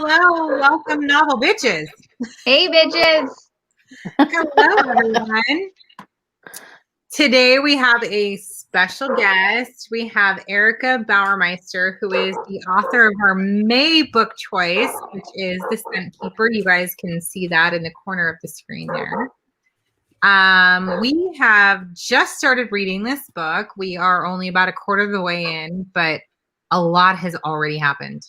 Hello, welcome novel bitches. Hey bitches. Hello everyone. Today we have a special guest. We have Erica Bauermeister, who is the author of our May book choice, which is The Scent Keeper. You guys can see that in the corner of the screen there. We have just started reading this book. We are only about a quarter of the way in, but a lot has already happened.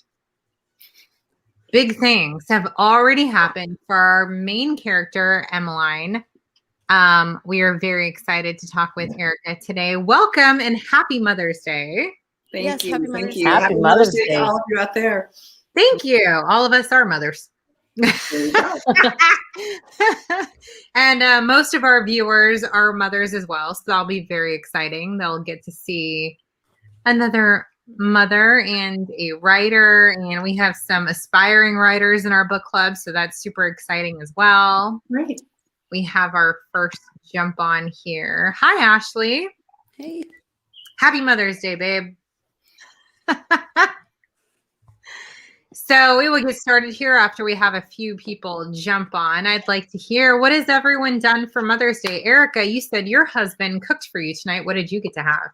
Big things have already happened for our main character, Emmeline. We are very excited to talk with Erica today. Welcome and happy Mother's Day. Thank you. Thank you. Happy Mother's Day to all of you out there. Thank you. All of us are mothers. And most of our viewers are mothers as well, so that'll be very exciting. They'll get to see another mother and a writer, and we have some aspiring writers in our book club, so that's super exciting as well. Great. We have our first jump on here. Hi, Ashley. Hey. Happy Mother's Day, babe. So we will get started here after we have a few people jump on. I'd like to hear, what has everyone done for Mother's Day? Erica, you said your husband cooked for you tonight. What did you get to have?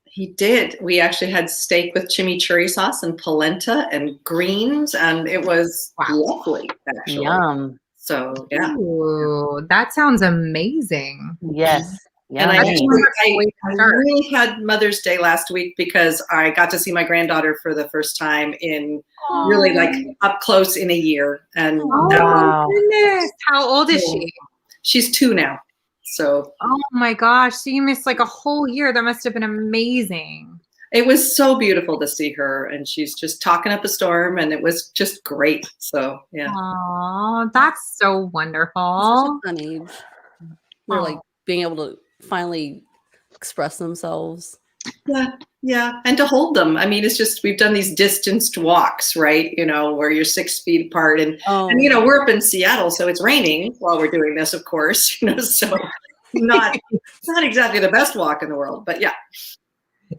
He did. We actually had steak with chimichurri sauce and polenta and greens, and it was lovely, actually. Yum. So, yeah. Ooh, that sounds amazing. Yes. And I really had Mother's Day last week because I got to see my granddaughter for the first time in really like up close in a year. And my goodness. How old is she? She's 2 now. So oh my gosh. So you missed like a whole year. That must have been amazing. It was so beautiful to see her, and she's just talking up a storm, and it was just great. So yeah. Oh, that's so wonderful. Such a fun age. They're like being able to finally express themselves. Yeah. And to hold them. I mean, it's just, we've done these distanced walks, right? You know, where you're 6 feet apart, and you know, we're up in Seattle, so it's raining while we're doing this, of course, you know, so it's not exactly the best walk in the world, but yeah.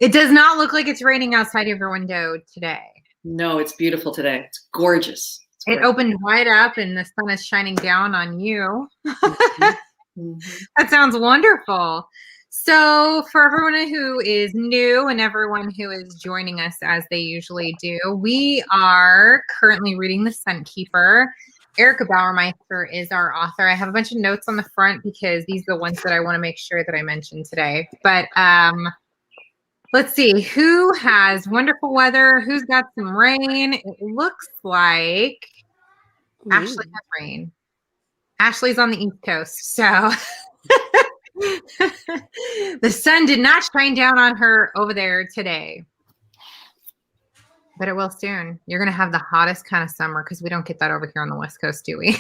It does not look like it's raining outside of your window today. No, it's beautiful today. It's gorgeous. It opened wide up and the sun is shining down on you. That sounds wonderful. So for everyone who is new and everyone who is joining us as they usually do, we are currently reading The Scent Keeper. Erica Bauermeister is our author. I have a bunch of notes on the front because these are the ones that I want to make sure that I mention today. But let's see, who has wonderful weather? Who's got some rain? It looks like Ashley has rain. Ashley's on the East Coast, so the sun did not shine down on her over there today. But it will soon. You're going to have the hottest kind of summer because we don't get that over here on the West Coast, do we?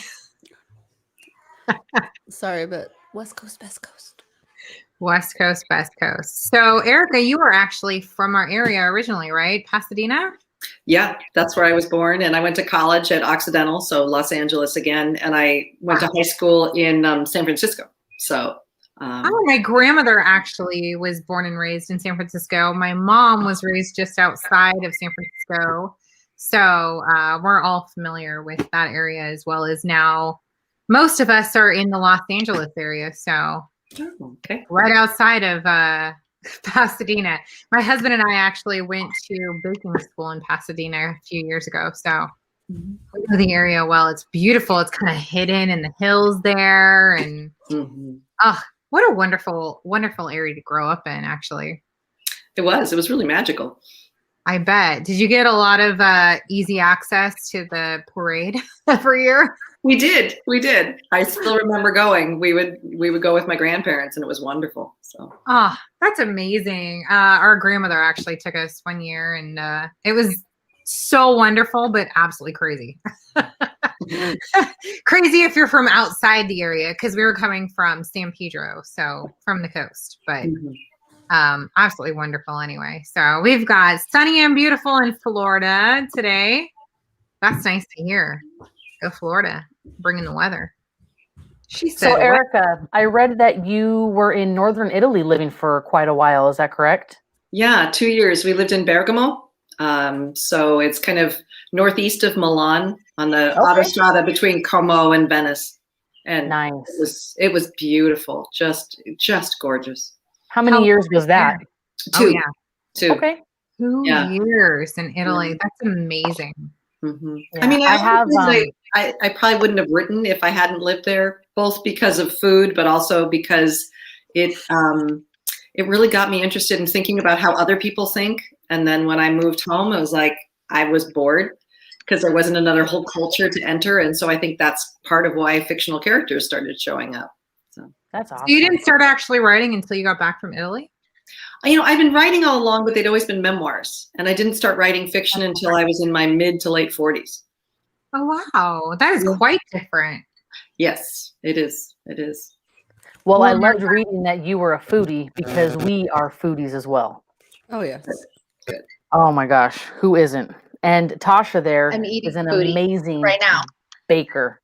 Sorry, but West Coast, Best Coast. West Coast, Best Coast. So, Erica, you were actually from our area originally, right? Pasadena? Yeah, that's where I was born, and I went to college at Occidental, so Los Angeles again, and I went to high school in San Francisco. So, my grandmother actually was born and raised in San Francisco. My mom was raised just outside of San Francisco, so we're all familiar with that area, as well as now most of us are in the Los Angeles area, so right outside of Pasadena. My husband and I actually went to baking school in Pasadena a few years ago, so we know the area well. It's beautiful. It's kind of hidden in the hills there, and what a wonderful, wonderful area to grow up in, actually. It was really magical. I bet. Did you get a lot of easy access to the parade every year? We did. I still remember going. We would go with my grandparents, and it was wonderful. So. Oh, that's amazing. Our grandmother actually took us one year, and it was so wonderful, but absolutely crazy. Crazy if you're from outside the area, because we were coming from San Pedro, so from the coast, but absolutely wonderful anyway. So we've got sunny and beautiful in Florida today. That's nice to hear. Go Florida, bringing the weather. She said, so Erica, I read that you were in northern Italy living for quite a while. Is that correct? Yeah, 2 years. We lived in Bergamo. So it's kind of northeast of Milan. on the Okay. autostrada between Como and Venice. And Nice. it was beautiful, just gorgeous. How many years was that? Oh, 2. yeah. 2. Okay. 2 Yeah. years in Italy. That's amazing. Mm-hmm. Yeah, I mean, I have. I probably wouldn't have written if I hadn't lived there, both because of food, but also because it really got me interested in thinking about how other people think. And then when I moved home, it was like I was bored because there wasn't another whole culture to enter. And so I think that's part of why fictional characters started showing up. So That's awesome. So you didn't start actually writing until you got back from Italy? I've been writing all along, but they'd always been memoirs. And I didn't start writing fiction until I was in my mid to late 40s. Oh, wow. That is quite different. Yes, it is. It is. Well, I loved reading that you were a foodie because we are foodies as well. Oh, yeah. Good. Oh my gosh, who isn't? And Tasha there I'm eating is an foodie amazing right now. baker.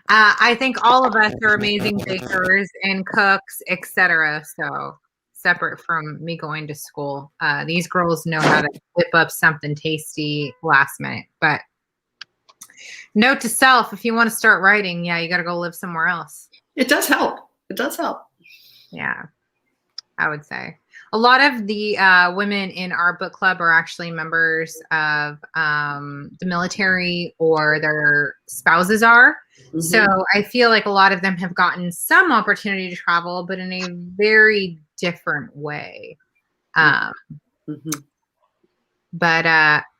I think all of us are amazing bakers and cooks, etc. So separate from me going to school, these girls know how to whip up something tasty last minute. But note to self, if you want to start writing, you got to go live somewhere else. It does help. It does help. Yeah, I would say. A lot of the women in our book club are actually members of the military, or their spouses are. Mm-hmm. So I feel like a lot of them have gotten some opportunity to travel, but in a very different way. But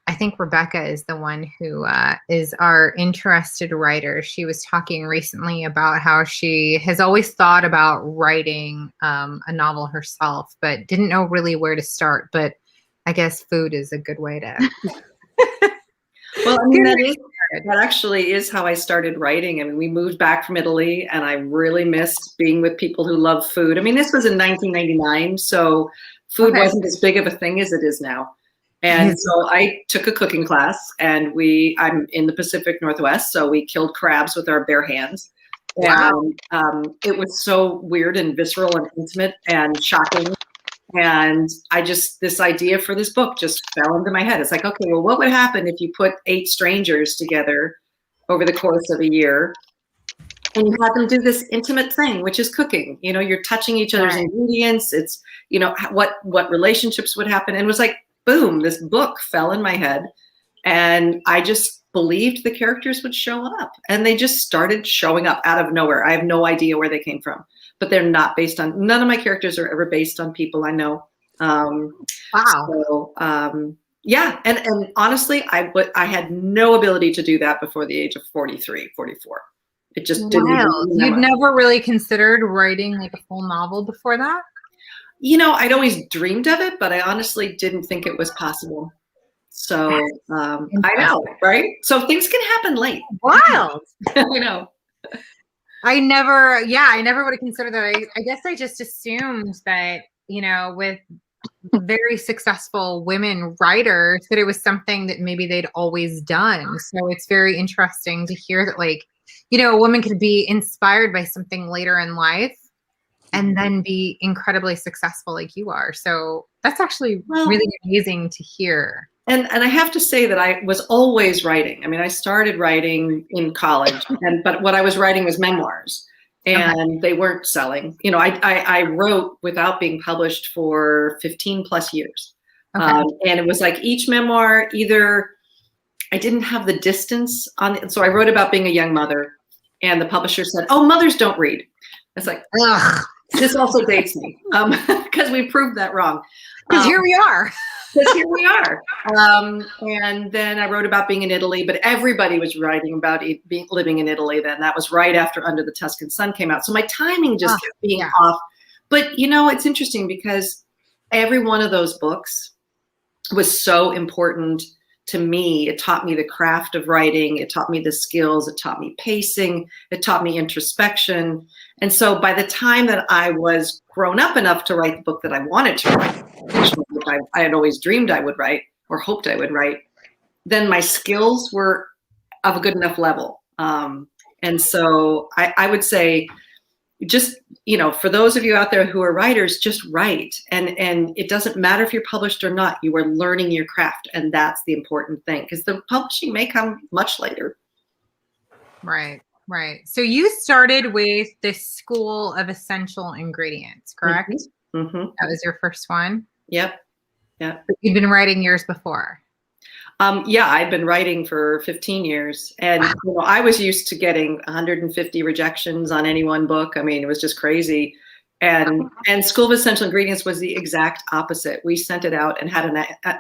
I think Rebecca is the one who is our interested writer. She was talking recently about how she has always thought about writing a novel herself, but didn't know really where to start. But I guess food is a good way to. Well, I mean, that actually is how I started writing. I mean, we moved back from Italy, and I really missed being with people who love food. I mean, this was in 1999, so food wasn't as big of a thing as it is now. And so I took a cooking class, and I'm in the Pacific Northwest, so we killed crabs with our bare hands. Wow. And it was so weird and visceral and intimate and shocking. And this idea for this book just fell into my head. It's like, okay, well, what would happen if you put 8 strangers together over the course of a year and you had them do this intimate thing, which is cooking? You're touching each other's ingredients. It's, what relationships would happen. And it was like, boom, this book fell in my head. And I just believed the characters would show up. And they just started showing up out of nowhere. I have no idea where they came from. But they're not based on, none of my characters are ever based on people I know. Wow. So, yeah. And honestly, I had no ability to do that before the age of 43, 44. It just didn't. You'd never really considered writing like a full novel before that? I'd always dreamed of it, but I honestly didn't think it was possible. So I know, right? So things can happen late. Wild. I know. I never would have considered that. I guess I just assumed that, with very successful women writers, that it was something that maybe they'd always done. So it's very interesting to hear that, like, a woman could be inspired by something later in life and then be incredibly successful like you are. So that's actually really amazing to hear. And I have to say that I was always writing. I mean, I started writing in college, but what I was writing was memoirs, and they weren't selling. I wrote without being published for 15 plus years. And it was like each memoir, either I didn't have the distance on it. So I wrote about being a young mother, and the publisher said, "Oh, mothers don't read." It's like, ugh, this also dates me because we proved that wrong. Because here we are. Because here we are. And then I wrote about being in Italy, but everybody was writing about living in Italy then. That was right after Under the Tuscan Sun came out. So my timing just kept being off. But, it's interesting because every one of those books was so important to me. It taught me the craft of writing. It taught me the skills. It taught me pacing. It taught me introspection. And so by the time that I was grown up enough to write the book that I wanted to write, which I had always dreamed I would write or hoped I would write, then my skills were of a good enough level. And so I would say, just, for those of you out there who are writers, just write. And it doesn't matter if you're published or not, you are learning your craft. And that's the important thing, because the publishing may come much later. Right. So you started with the School of Essential Ingredients, correct? Mm-hmm. That was your first one? Yep. Yeah. But you'd been writing years before. Yeah, I've been writing for 15 years, and I was used to getting 150 rejections on any one book. I mean, it was just crazy. And School of Essential Ingredients was the exact opposite. We sent it out and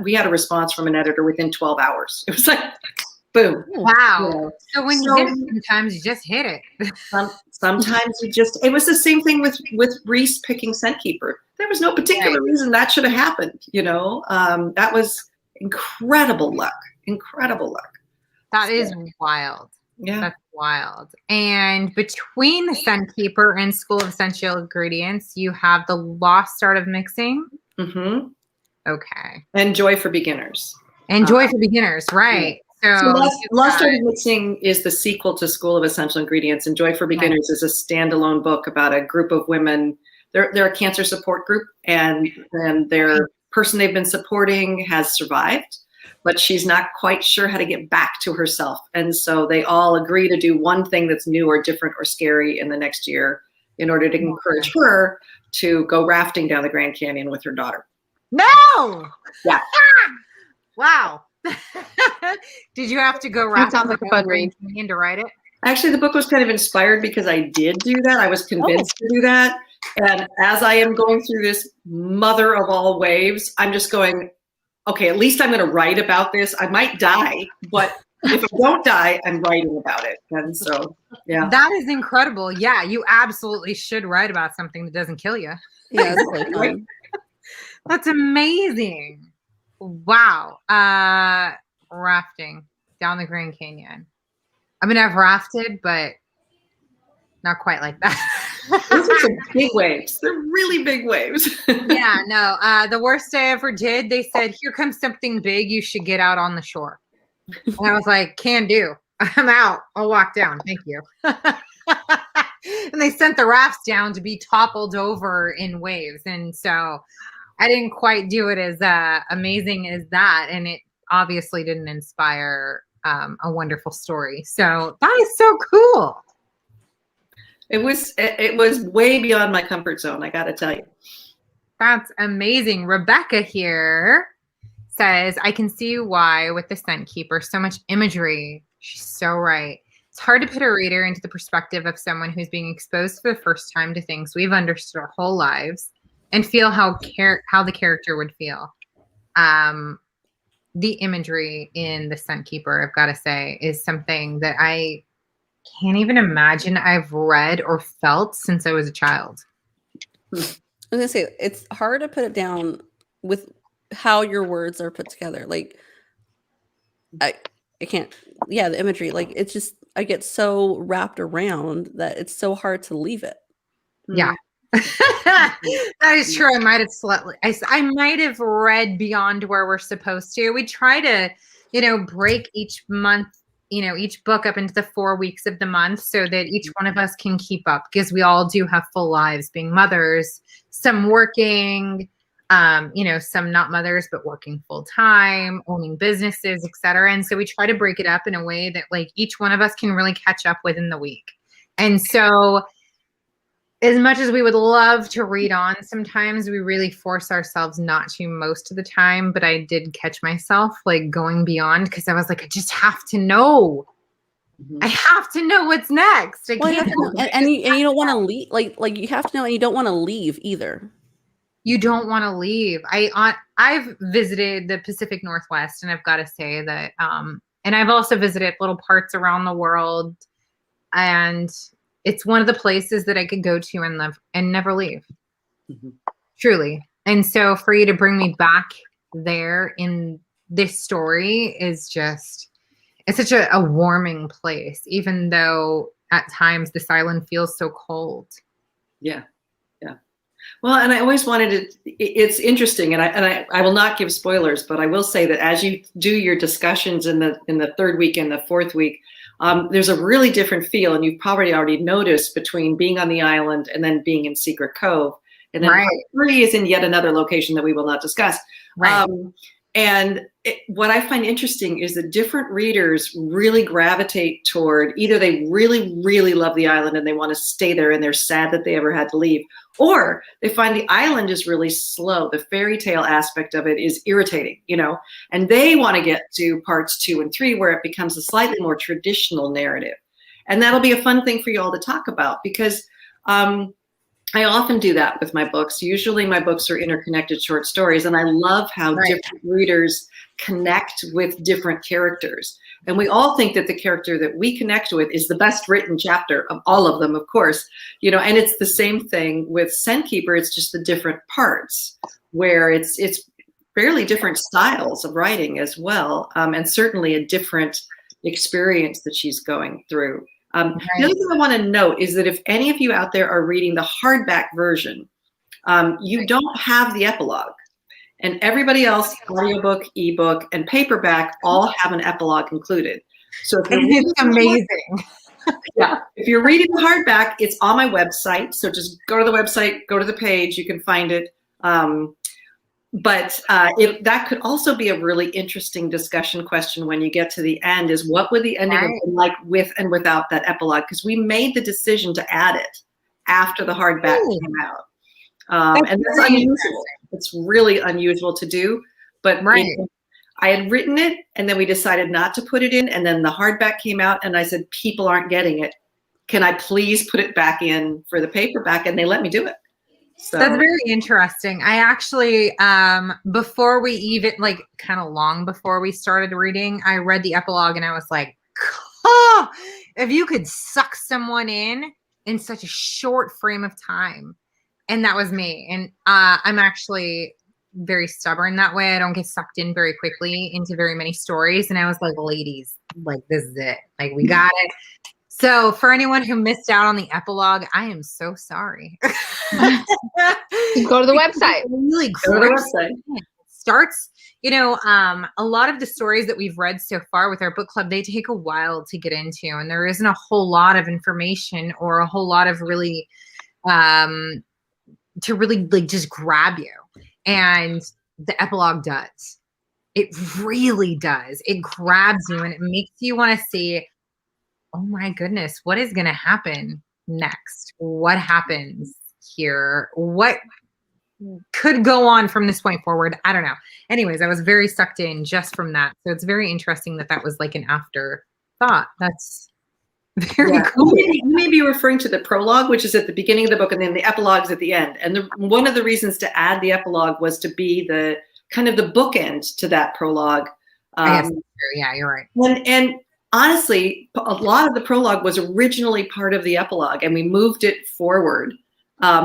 we had a response from an editor within 12 hours. It was like, boom. Wow. So when you hit it, sometimes you just hit it. Sometimes it was the same thing with Reese picking Scent Keeper. There was no particular reason that should have happened. That was incredible luck. That is wild. Yeah. That's wild. And between the Scent Keeper and School of Essential Ingredients, you have the Lost Art of Mixing. Mm-hmm. Okay. And Joy for Beginners. And Joy for Beginners, right. Yeah. So Lost Art of Mixing is the sequel to School of Essential Ingredients, and Joy for Beginners is a standalone book about a group of women. They're a cancer support group, and their person they've been supporting has survived, but she's not quite sure how to get back to herself. And so they all agree to do one thing that's new or different or scary in the next year in order to encourage her to go rafting down the Grand Canyon with her daughter. No! Yeah. Wow. Did you have to go rafting? That sounds like a fun read. To write it? Actually, the book was kind of inspired because I did do that. I was convinced to do that. And as I am going through this mother of all waves, I'm just going, okay, at least I'm going to write about this. I might die, but if I don't die, I'm writing about it. And so, yeah. That is incredible. Yeah, you absolutely should write about something that doesn't kill you. Yeah, it's really fun. That's amazing. Wow. Rafting down the Grand Canyon. I mean, I've rafted, but not quite like that. Those are some big waves. They're really big waves. Yeah, no. The worst I ever did, they said, here comes something big. You should get out on the shore. And I was like, can do. I'm out. I'll walk down. Thank you. And they sent the rafts down to be toppled over in waves. And so I didn't quite do it as amazing as that. And it obviously didn't inspire a wonderful story. So that is so cool. It was way beyond my comfort zone, I got to tell you. That's amazing. Rebecca here says, I can see why with the Scent Keeper, so much imagery. She's so right. It's hard to put a reader into the perspective of someone who's being exposed for the first time to things we've understood our whole lives and feel how the character would feel. The imagery in the Scent Keeper, I've got to say, is something that I can't even imagine I've read or felt since I was a child. I was gonna say, it's hard to put it down with how your words are put together. Like, I can't. Yeah, the imagery. Like, it's just, I get so wrapped around that it's so hard to leave it. Yeah. That is true. I might have read beyond where we're supposed to. We try to, break each month, each book up into the 4 weeks of the month so that each one of us can keep up, because we all do have full lives, being mothers, some working, some not mothers, but working full time, owning businesses, etc. And so we try to break it up in a way that like each one of us can really catch up within the week. And so as much as we would love to read on, sometimes we really force ourselves not to most of the time. But I did catch myself like going beyond, because I was like, I just have to know. Mm-hmm. I have to know what's next. I can't. And you don't want to leave. Like you have to know, and you don't want to leave either. You don't want to leave. I've visited the Pacific Northwest, and I've got to say that, and I've also visited little parts around the world, and it's one of the places that I could go to and live and never leave. Mm-hmm. Truly. And so for you to bring me back there in this story is just, it's such a warming place, even though at times this island feels so cold. Yeah. Yeah. Well, and I always wanted it's interesting, and I will not give spoilers, but I will say that as you do your discussions in the third week and the fourth week, there's a really different feel, and you've probably already noticed between being on the island and then being in Secret Cove. And then Right. part 3 is in yet another location that we will not discuss. Right. What I find interesting is that different readers really gravitate toward either they really, really love the island and they want to stay there and they're sad that they ever had to leave, or they find the island is really slow. The fairy tale aspect of it is irritating, and they want to get to parts 2 and 3 where it becomes a slightly more traditional narrative. And that'll be a fun thing for you all to talk about, because I often do that with my books. Usually my books are interconnected short stories, and I love how different readers connect with different characters. And we all think that the character that we connect with is the best written chapter of all of them, of course, and it's the same thing with Scentkeeper. It's just the different parts where it's fairly different styles of writing as well, and certainly a different experience that she's going through. The other thing I want to note is that if any of you out there are reading the hardback version, you don't have the epilogue. And everybody else, audiobook, ebook, and paperback all have an epilogue included. So if it's amazing. Yeah, if you're reading the hardback, it's on my website. So just go to the website, go to the page, you can find it. But that could also be a really interesting discussion question when you get to the end, is what would the ending have been like with and without that epilogue? Because we made the decision to add it after the hardback came out. And that's unusual. It's really unusual to do. But I had written it, and then we decided not to put it in. And then the hardback came out, and I said, people aren't getting it. Can I please put it back in for the paperback? And they let me do it. So that's very interesting. I actually, before we even, kind of long before we started reading, I read the epilogue and I was like, oh, if you could suck someone in such a short frame of time. And that was me. And I'm actually very stubborn that way. I don't get sucked in very quickly into very many stories. And I was like, ladies, this is it. We got it. So for anyone who missed out on the epilogue, I am so sorry. Go to the website. Really go to the website. It starts, a lot of the stories that we've read so far with our book club, they take a while to get into, and there isn't a whole lot of information or a whole lot of really, to really just grab you. And the epilogue does. It really does. It grabs you and it makes you want to see, oh my goodness, what is going to happen next? What happens here? What could go on from this point forward? I don't know. Anyways, I was very sucked in just from that. So it's very interesting that was like an afterthought. That's very cool. You may be referring to the prologue, which is at the beginning of the book, and then the epilogue's at the end. And one of the reasons to add the epilogue was to be the kind of the bookend to that prologue. I guess that's true. Yeah, you're right. And honestly, a lot of the prologue was originally part of the epilogue, and we moved it forward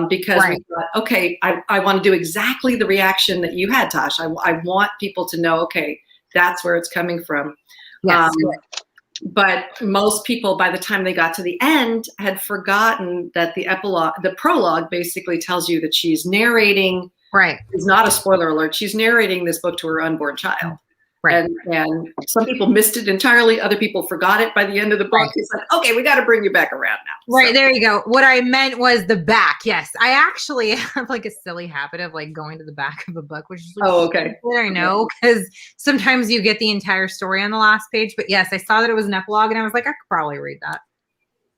because we thought, okay, I want to do exactly the reaction that you had, Tosh. I want people to know, okay, that's where it's coming from. Yes. But most people, by the time they got to the end, had forgotten that the prologue basically tells you that she's narrating. Right. It's not a spoiler alert. She's narrating this book to her unborn child. Right. And some people missed it entirely. Other people forgot it by the end of the book. Right. It's like, okay, we got to bring you back around now. Right. So. There you go. What I meant was the back. Yes. I actually have a silly habit of going to the back of a book, which is okay. I know, because sometimes you get the entire story on the last page. But yes, I saw that it was an epilogue and I was like, I could probably read that.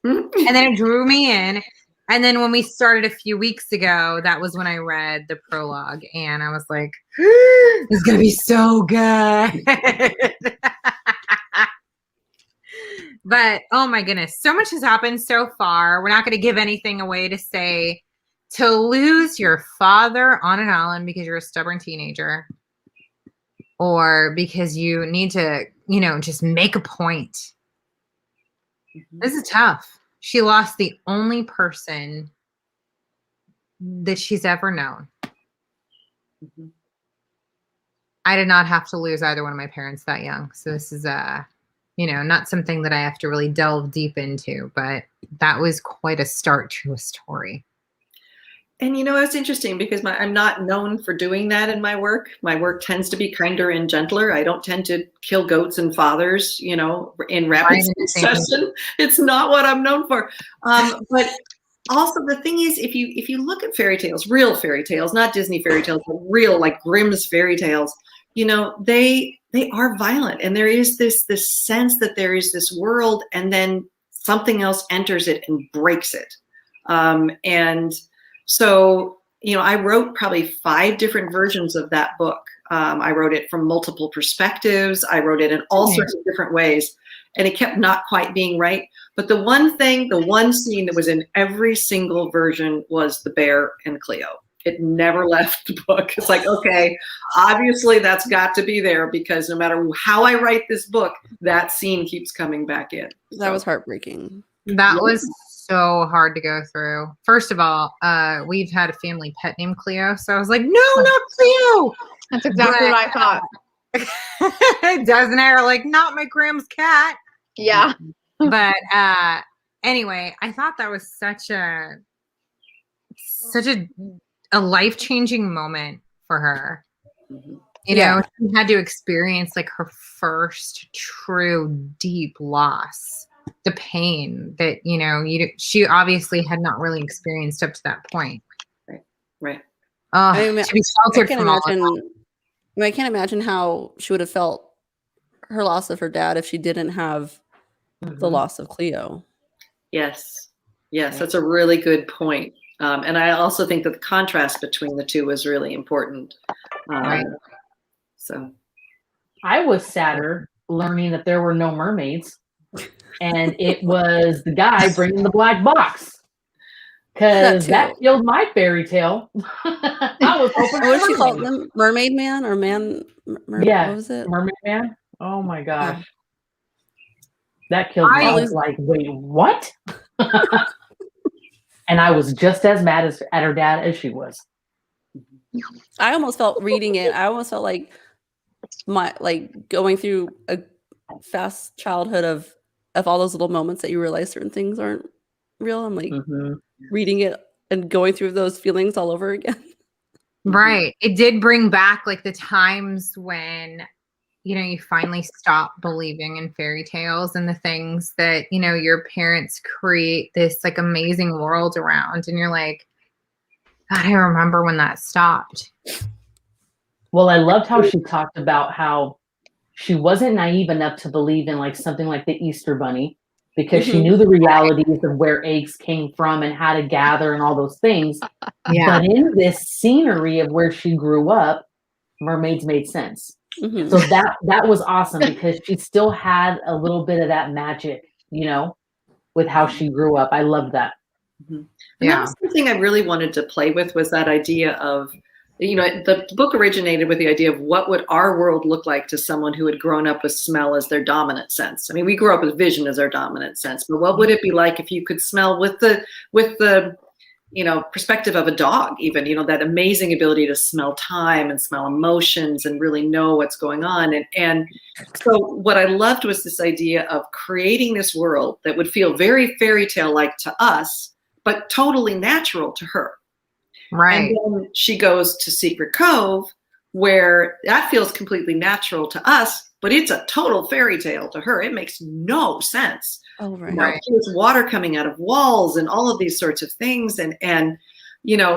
And then it drew me in. And then when we started a few weeks ago, that was when I read the prologue, and I was like, it's going to be so good. But, oh my goodness, so much has happened so far. We're not going to give anything away to say to lose your father on an island because you're a stubborn teenager, or because you need to, just make a point. This is tough. She lost the only person that she's ever known. Mm-hmm. I did not have to lose either one of my parents that young. So this is, not something that I have to really delve deep into, but that was quite a start to a story. And it's interesting because I'm not known for doing that in my work. My work tends to be kinder and gentler. I don't tend to kill goats and fathers, in rapid succession. It's not what I'm known for. But also the thing is, if you look at fairy tales, real fairy tales, not Disney fairy tales, but real like Grimm's fairy tales, they are violent, and there is this sense that there is this world, and then something else enters it and breaks it. And so, I wrote probably 5 different versions of that book. I wrote it from multiple perspectives. I wrote it in all sorts of different ways, and it kept not quite being right. But the one scene that was in every single version was the bear and Cleo. It never left the book. It's like, okay, obviously that's got to be there, because no matter how I write this book, that scene keeps coming back in. That was heartbreaking. That was so hard to go through. First of all, we've had a family pet named Cleo, so I was like, no, not Cleo. That's exactly what I thought. Doesn't it? Like, not my grandma's cat. Yeah. But anyway, I thought that was such a life-changing moment for her. She had to experience like her first true deep loss, the pain that she obviously had not really experienced up to that point. Right. To be sheltered from all of that. I can't imagine how she would have felt her loss of her dad if she didn't have the loss of Cleo. Yes, that's a really good point. And I also think that the contrast between the two was really important. Right. So I was sadder learning that there were no mermaids, and it was the guy bringing the black box, because that killed my fairy tale. I was hoping. What did she call them? Mermaid Man or man? Yeah, what was it? Mermaid Man. Oh my gosh, that killed me. I was like, wait, what? And I was just as mad at her dad as she was. I almost felt reading it. I almost felt like going through a fast childhood of all those little moments that you realize certain things aren't real. I'm like reading it and going through those feelings all over again. Right. It did bring back like the times when you finally stop believing in fairy tales and the things that your parents create this like amazing world around, and you're like, God, I remember when that stopped. Well, I loved how she talked about how she wasn't naive enough to believe in like something like the Easter Bunny, because she knew the realities of where eggs came from and how to gather and all those things. But in this scenery of where she grew up, mermaids made sense. So that was awesome, because she still had a little bit of that magic, with how she grew up. I loved that. And that was something I really wanted to play with, was that idea of, the book originated with the idea of what would our world look like to someone who had grown up with smell as their dominant sense. I mean, we grew up with vision as our dominant sense, but what would it be like if you could smell with the perspective of a dog, even, that amazing ability to smell time and smell emotions and really know what's going on. And so what I loved was this idea of creating this world that would feel very fairy tale like to us, but totally natural to her. Right. And then she goes to Secret Cove, where that feels completely natural to us, but it's a total fairy tale to her. It makes no sense. Oh, right. There's water coming out of walls and all of these sorts of things. And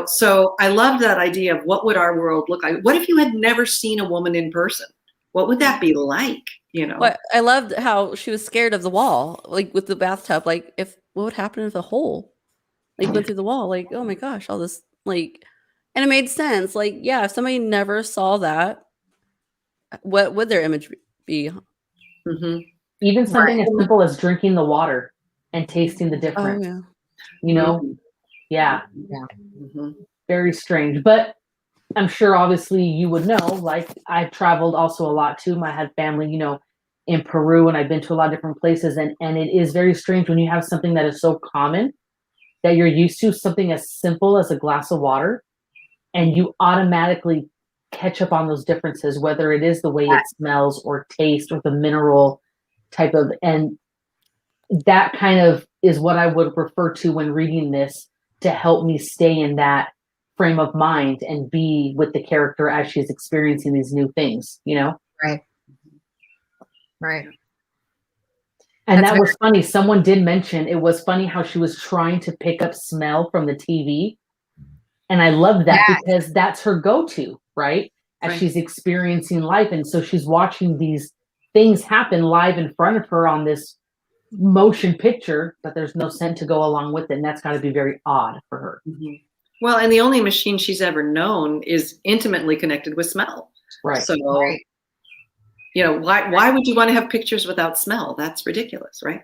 so I love that idea of what would our world look like? What if you had never seen a woman in person? What would that be like? Well, I loved how she was scared of the wall, like with the bathtub. Like, what would happen if a hole went through the wall? Like, oh my gosh, all this and it made sense. Like, yeah, if somebody never saw that, what would their image be? Even something as simple as drinking the water and tasting the difference. Very strange. But I'm sure obviously you would know, like, I've traveled also a lot too. I had family, in Peru, and I've been to a lot of different places, and it is very strange when you have something that is so common that you're used to, something as simple as a glass of water, and you automatically catch up on those differences, whether it is the way it smells or tastes or the mineral type of, and that kind of is what I would refer to when reading this, to help me stay in that frame of mind and be with the character as she's experiencing these new things, you know? Right. Right. And That's that was funny. Someone did mention it was funny how she was trying to pick up smell from the TV. And I love that because that's her go-to, right? As she's experiencing life. And so she's watching these things happen live in front of her on this motion picture, but there's no scent to go along with it. And that's got to be very odd for her. Mm-hmm. Well, and the only machine she's ever known is intimately connected with smell. Right. So, you know, why would you want to have pictures without smell? That's ridiculous, right?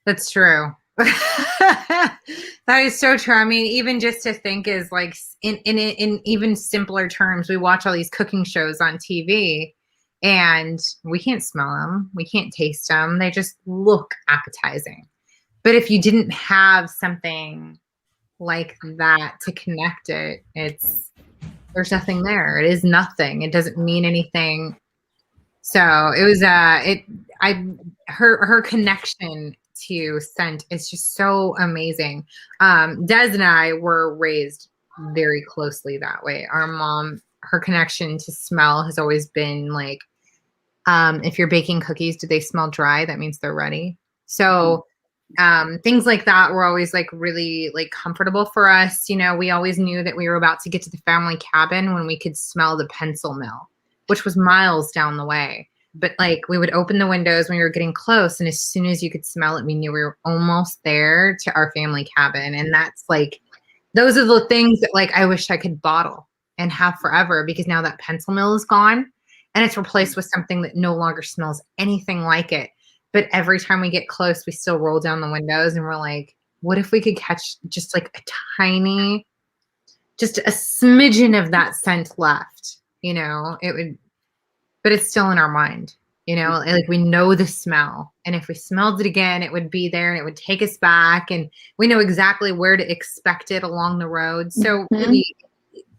That's true. That is so true. I mean, even just to think is like in even simpler terms, we watch all these cooking shows on TV and we can't smell them. We can't taste them. They just look appetizing. But if you didn't have something like that to connect it, there's nothing there. It is nothing. It doesn't mean anything. So it was her connection to scent is just so amazing. Des and I were raised very closely that way. Our mom, her connection to smell has always been like, if you're baking cookies, do they smell dry? That means they're ready. So things like that were always like really like comfortable for us. You know, we always knew that we were about to get to the family cabin when we could smell the pencil mill, which was miles down the way. But like we would open the windows when we were getting close, and as soon as you could smell it, we knew we were almost there to our family cabin. And that's like, those are the things that like I wish I could bottle and have forever, because now that pencil mill is gone and it's replaced with something that no longer smells anything like it. But every time we get close, we still roll down the windows and we're like, what if we could catch just like a tiny, just a smidgen of that scent left? You know, it would. But it's still in our mind, you know, like we know the smell. And if we smelled it again, it would be there and it would take us back. And we know exactly where to expect it along the road. So really,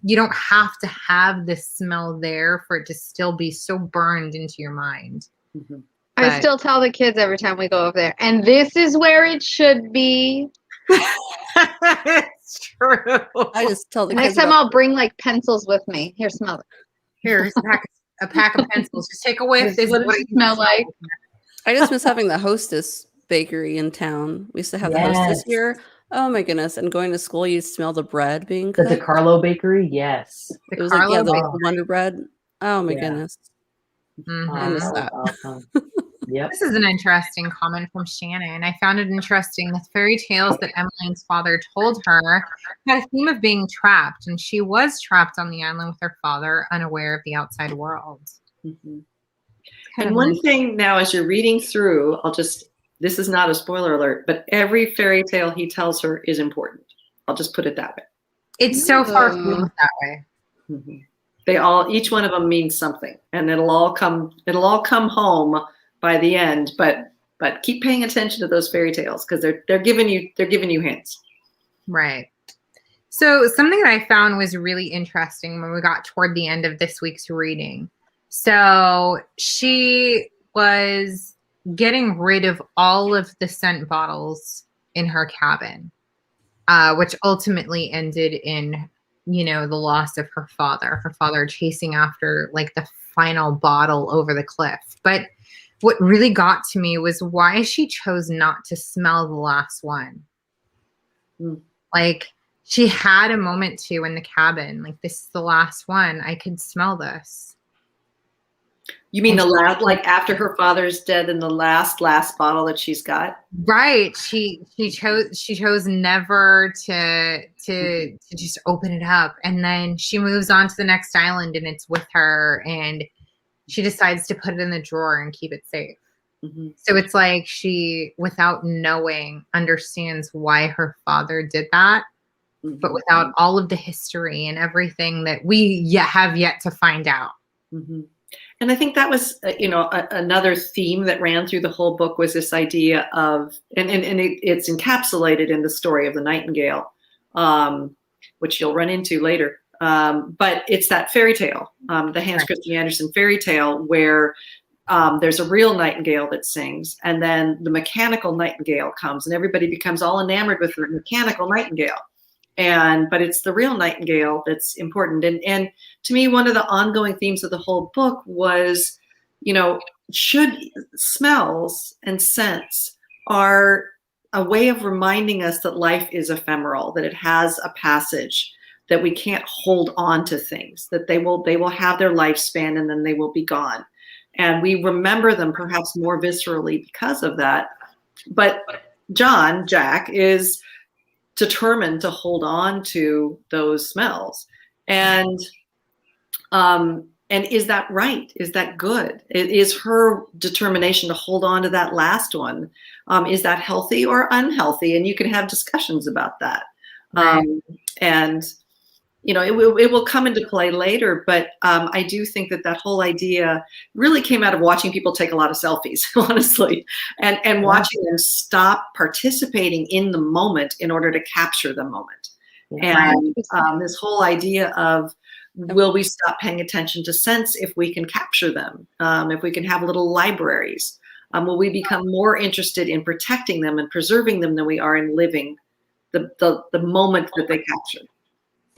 you don't have to have the smell there for it to still be so burned into your mind. Mm-hmm. I still tell the kids every time we go over there, and this is where it should be. It's true. I just tell the kids. Next time I'll bring like pencils with me. Here, smell it. Here's a pack of pencils. Just take a whiff. This is what it smells like. I just miss having the Hostess bakery in town. We used to have the Hostess here. Oh my goodness! And going to school, you smell the bread being cooked. The DeCarlo bakery, yes. It was like the Wonder Bread. Oh my goodness! Mm-hmm. I miss that. Awesome. Yep. This is an interesting comment from Shannon. I found it interesting. The fairy tales that Emmeline's father told her had a theme of being trapped, and she was trapped on the island with her father, unaware of the outside world. Mm-hmm. And one thing now, as you're reading through, this is not a spoiler alert, but every fairy tale he tells her is important. I'll just put it that way. It's so far from that way. Mm-hmm. Each one of them means something, and it'll all come home by the end, but keep paying attention to those fairy tales because they're giving you hints. Right. So something that I found was really interesting when we got toward the end of this week's reading. So she was getting rid of all of the scent bottles in her cabin, which ultimately ended in, you know, the loss of her father chasing after like the final bottle over the cliff. But what really got to me was why she chose not to smell the last one. Like she had a moment to in the cabin, like this is the last one. I could smell this. You mean the last, like after her father's dead and the last bottle that she's got? Right. She chose never to just open it up. And then she moves on to the next island and it's with her and she decides to put it in the drawer and keep it safe. Mm-hmm. So it's like she, without knowing, understands why her father did that, but without all of the history and everything that we have yet to find out. Mm-hmm. And I think that was, another theme that ran through the whole book was this idea of, and it's encapsulated in the story of the Nightingale, which you'll run into later. But it's that fairy tale, the Hans Christian Andersen fairy tale, where there's a real nightingale that sings, and then the mechanical nightingale comes, and everybody becomes all enamored with the mechanical nightingale. but it's the real nightingale that's important. And to me, one of the ongoing themes of the whole book was, should smells and scents are a way of reminding us that life is ephemeral, that it has a passage, that we can't hold on to things, that they will have their lifespan and then they will be gone. And we remember them perhaps more viscerally because of that. But Jack, is determined to hold on to those smells. And is that right? Is that good? Is her determination to hold on to that last one, is that healthy or unhealthy? And you can have discussions about that. Right. And it will come into play later, but I do think that whole idea really came out of watching people take a lot of selfies, honestly, and watching them stop participating in the moment in order to capture the moment. And this whole idea of, will we stop paying attention to scents if we can capture them, if we can have little libraries? Will we become more interested in protecting them and preserving them than we are in living the moment that they capture?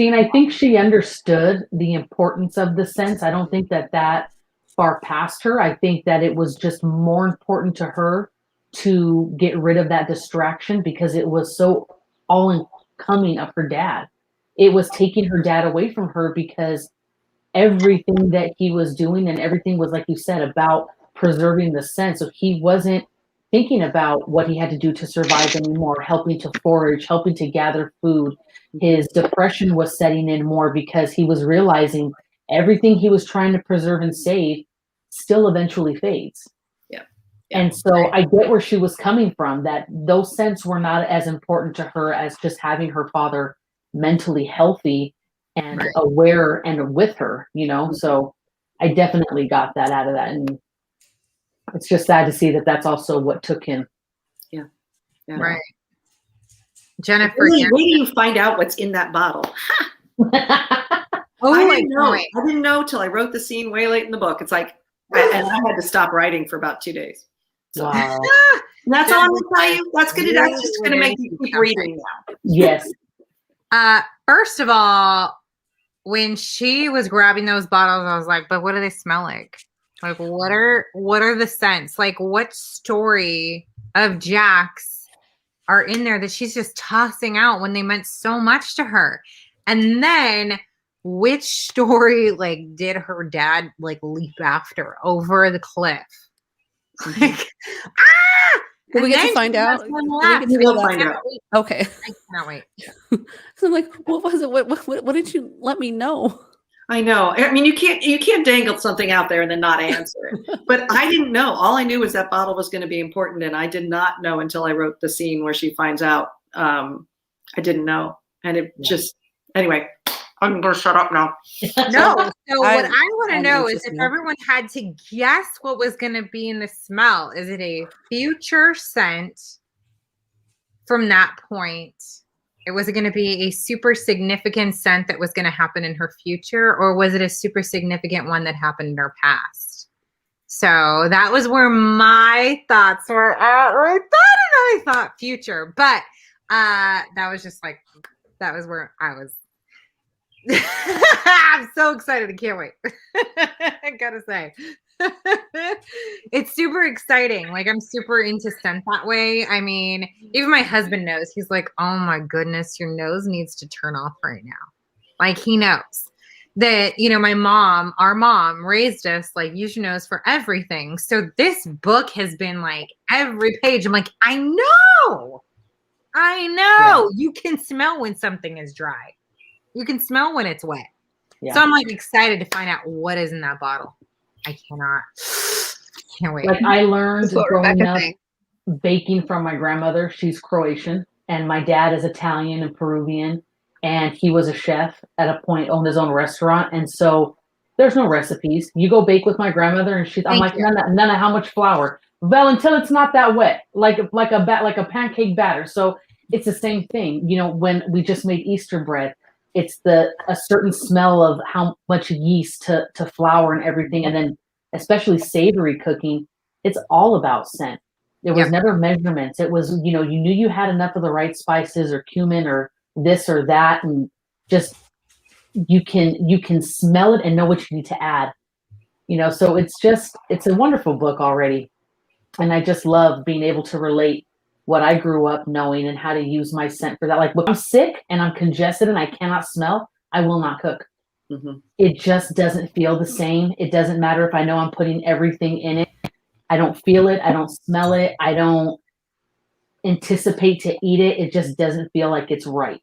See, and I think she understood the importance of the scents. I don't think that far past her. I think that it was just more important to her to get rid of that distraction because it was so all-incoming of her dad. It was taking her dad away from her because everything that he was doing and everything was, like you said, about preserving the scent. So he wasn't thinking about what he had to do to survive anymore, helping to forage, helping to gather food. His depression was setting in more because he was realizing everything he was trying to preserve and save still eventually fades. Yeah. And so I get where she was coming from, that those scents were not as important to her as just having her father mentally healthy and aware and with her, So I definitely got that out of that. And it's just sad to see that that's also what took him. Yeah. Right. Jennifer, wait do you find out what's in that bottle? I didn't know. I didn't know till I wrote the scene way late in the book. It's like, and I had to stop writing for about 2 days. So Wow. that's all I'm gonna tell you. That's just gonna make you keep reading now. Yes. First of all, when she was grabbing those bottles, I was like, but what do they smell like? Like, what are the scents? Like, what story of Jack's are in there that she's just tossing out when they meant so much to her? And then which story did her dad leap after over the cliff? Will we get to find out? We'll find out. Okay. I cannot wait. So I'm like, what was it? What did you let me know? I know. I mean, you can't dangle something out there and then not answer it. But I didn't know. All I knew was that bottle was going to be important, and I did not know until I wrote the scene where she finds out. I didn't know, and it just anyway. I'm going to shut up now. No. So what I want to know is if everyone had to guess what was going to be in the smell. Is it a future scent from that point? Was it going to be a super significant scent that was going to happen in her future, or was it a super significant one that happened in her past? So that was where my thoughts were at right then, and I thought future, but that was just that was where I was. I'm so excited. I can't wait. I gotta say. It's super exciting. I'm super into scent that way. I mean, even my husband knows. He's like, oh my goodness, your nose needs to turn off right now. He knows that, our mom raised us use your nose for everything. So this book has been every page. I'm like, I know. Yeah. You can smell when something is dry. You can smell when it's wet. Yeah. So I'm excited to find out what is in that bottle. I can't wait. I learned growing up baking from my grandmother. She's Croatian, and my dad is Italian and Peruvian, and he was a chef at a point, owned his own restaurant. And so there's no recipes. You go bake with my grandmother, and I'm like, none of how much flour. Well, until it's not that wet, like a pancake batter. So it's the same thing. When we just made Easter bread, it's a certain smell of how much yeast to flour and everything. And then especially savory cooking, it's all about scent. There was never measurements. It was, you knew you had enough of the right spices or cumin or this or that, and just you can smell it and know what you need to add. So it's a wonderful book already. And I just love being able to relate what I grew up knowing and how to use my scent for that. Like, when I'm sick and I'm congested and I cannot smell, I will not cook. Mm-hmm. It just doesn't feel the same. It doesn't matter if I know I'm putting everything in it. I don't feel it. I don't smell it. I don't anticipate to eat it. It just doesn't feel like it's right.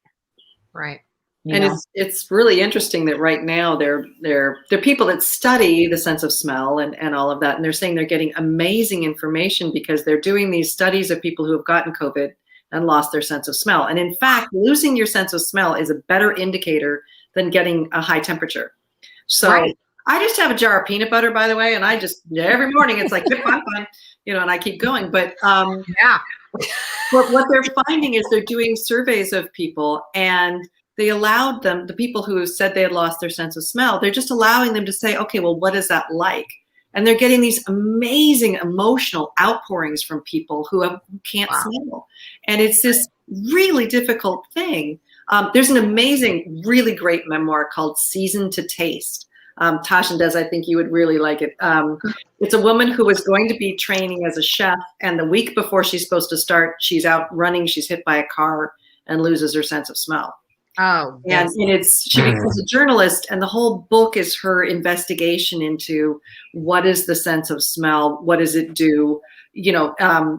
Right. And it's really interesting that right now there are people that study the sense of smell and all of that, and they're saying they're getting amazing information because they're doing these studies of people who have gotten COVID and lost their sense of smell. And in fact, losing your sense of smell is a better indicator than getting a high temperature. So right. I just have a jar of peanut butter, by the way, and I just every morning it's like fun, and I keep going. But yeah, what they're finding is they're doing surveys of people, and they allowed them, the people who said they had lost their sense of smell, they're just allowing them to say, okay, well, what is that like? And they're getting these amazing emotional outpourings from people who can't smell. And it's this really difficult thing. There's an amazing, really great memoir called Season to Taste. Tasha does, I think you would really like it. It's a woman who was going to be training as a chef, and the week before she's supposed to start, she's out running, she's hit by a car and loses her sense of smell. Oh, and she becomes a journalist, and the whole book is her investigation into what is the sense of smell, what does it do.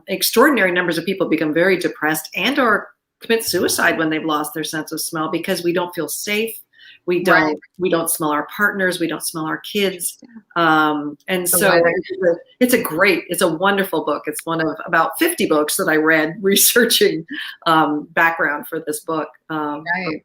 Extraordinary numbers of people become very depressed and or commit suicide when they've lost their sense of smell because we don't feel safe. We don't smell our partners. We don't smell our kids. And so it's a wonderful book. It's one of about 50 books that I read researching background for this book. Right.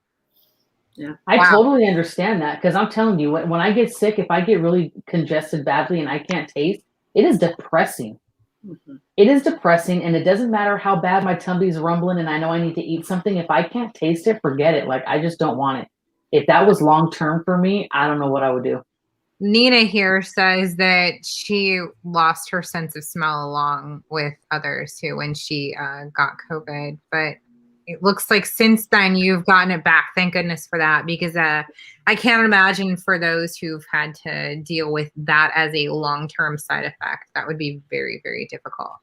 Yeah. I totally understand that, because I'm telling you, when I get sick, if I get really congested badly and I can't taste, it is depressing. Mm-hmm. It is depressing, and it doesn't matter how bad my tummy's rumbling and I know I need to eat something. If I can't taste it, forget it. Like, I just don't want it. If that was long-term for me, I don't know what I would do. Nina here says that she lost her sense of smell along with others too when she got COVID. But it looks like since then you've gotten it back. Thank goodness for that, because I can't imagine for those who've had to deal with that as a long-term side effect. That would be very, very difficult.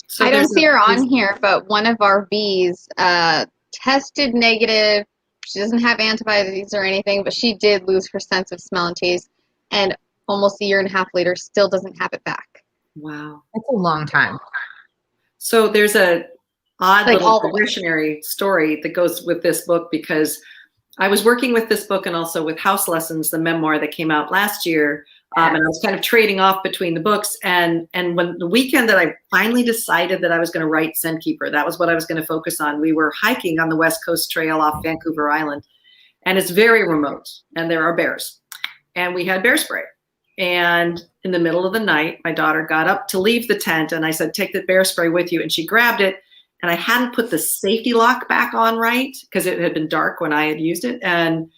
So I don't see her on here, but one of our bees tested negative. She doesn't have antibiotics or anything, but she did lose her sense of smell and taste, and almost a year and a half later still doesn't have it back. Wow. That's a long time. So there's a odd little progressionary story that goes with this book, because I was working with this book and also with House Lessons, the memoir that came out last year. And I was kind of trading off between the books. And when the weekend that I finally decided that I was going to write Scent Keeper, that was what I was going to focus on. We were hiking on the West Coast Trail off Vancouver Island, and it's very remote, and there are bears. And we had bear spray. And in the middle of the night, my daughter got up to leave the tent, and I said, take the bear spray with you. And she grabbed it, and I hadn't put the safety lock back on right because it had been dark when I had used it. And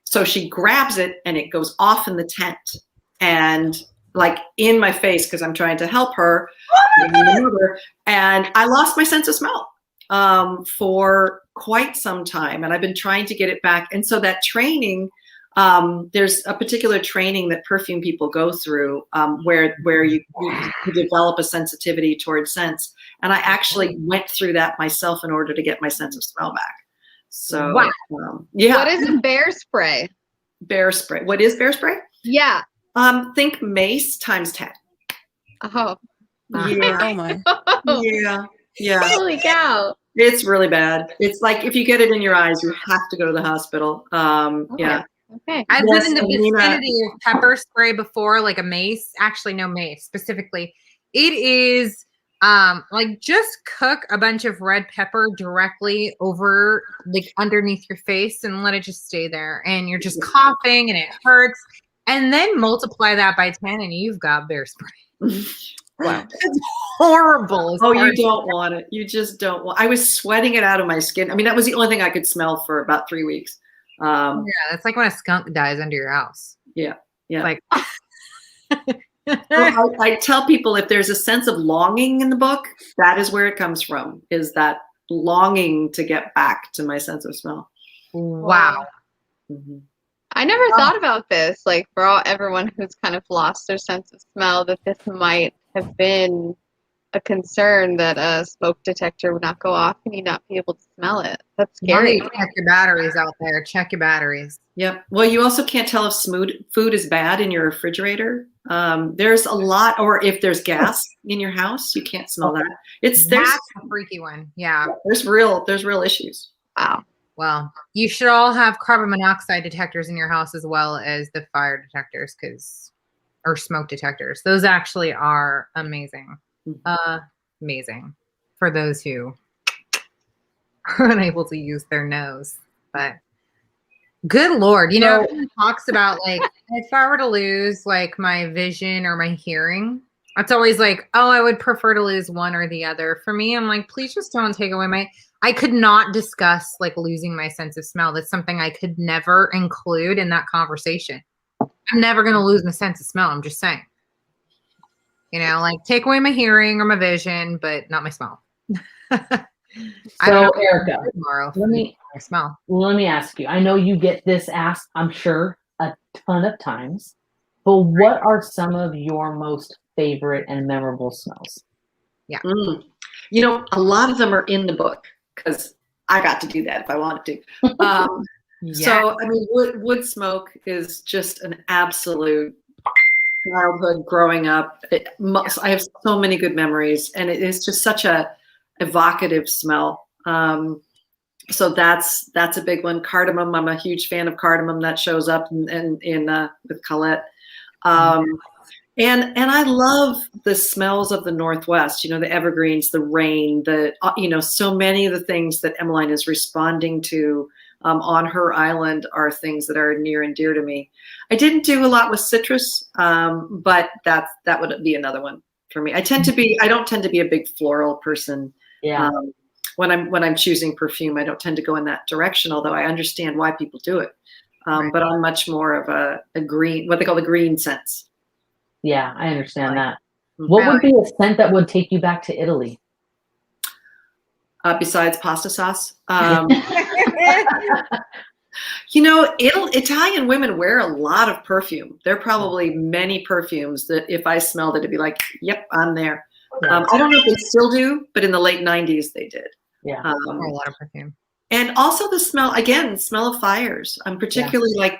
so she grabs it, and it goes off in the tent. And like in my face, because I'm trying to help her. And I lost my sense of smell for quite some time. And I've been trying to get it back. And so that training, there's a particular training that perfume people go through where you develop a sensitivity towards scents. And I actually went through that myself in order to get my sense of smell back. So, yeah. What is a bear spray? Bear spray. What is bear spray? Yeah. Think mace times 10. Oh. Yeah. Oh my. Yeah. Yeah. Holy cow. It's really bad. It's like if you get it in your eyes, you have to go to the hospital. Okay. Yeah. Okay. I've been in the vicinity of pepper spray before, like a mace. Actually, no, mace specifically. It is like just cook a bunch of red pepper directly over, like underneath your face, and let it just stay there. And you're just coughing and it hurts. And then multiply that by 10 and you've got bear spray. Wow. It's horrible. You don't want it. You just don't want. I was sweating it out of my skin. I mean, that was the only thing I could smell for about 3 weeks. Yeah, it's like when a skunk dies under your house. Yeah. Yeah. Like I tell people, if there's a sense of longing in the book, that is where it comes from, is that longing to get back to my sense of smell. Wow. Mm-hmm. I never thought about this. Like for everyone who's kind of lost their sense of smell, that this might have been a concern that a smoke detector would not go off and you not be able to smell it. That's scary. Check your batteries out there. Check your batteries. Yep. Well, you also can't tell if food is bad in your refrigerator. There's a lot, or if there's gas in your house, you can't smell that. That's a freaky one. Yeah. There's real issues. Wow. Well, you should all have carbon monoxide detectors in your house as well as the fire detectors, or smoke detectors. Those actually are amazing. Amazing for those who are unable to use their nose. But good Lord, everyone talks about like, if I were to lose like my vision or my hearing, it's always like, oh, I would prefer to lose one or the other. For me, I'm like, please just don't take away I could not discuss like losing my sense of smell. That's something I could never include in that conversation. I'm never going to lose my sense of smell. I'm just saying, like take away my hearing or my vision, but not my smell. So Erica, let me ask you. I know you get this asked, I'm sure, a ton of times, but what are some of your most favorite and memorable smells? Yeah. A lot of them are in the book because I got to do that if I wanted to. So, I mean, wood smoke is just an absolute childhood growing up. I have so many good memories, and it is just such a evocative smell. So that's a big one. Cardamom. I'm a huge fan of cardamom. That shows up in with Colette. And I love the smells of the Northwest, the evergreens, the rain, so many of the things that Emmeline is responding to on her island are things that are near and dear to me. I didn't do a lot with citrus, but that would be another one for me. I don't tend to be a big floral person. Yeah. When I'm choosing perfume, I don't tend to go in that direction, although I understand why people do it. But I'm much more of a green, what they call the green sense. Yeah, I understand that. What would be a scent that would take you back to Italy? Besides pasta sauce? Italian women wear a lot of perfume. There are probably many perfumes that if I smelled it, it'd be like, yep, I'm there. I don't know if they still do, but in the late 90s, they did. Yeah, a lot of perfume. And also the smell of fires. Particularly like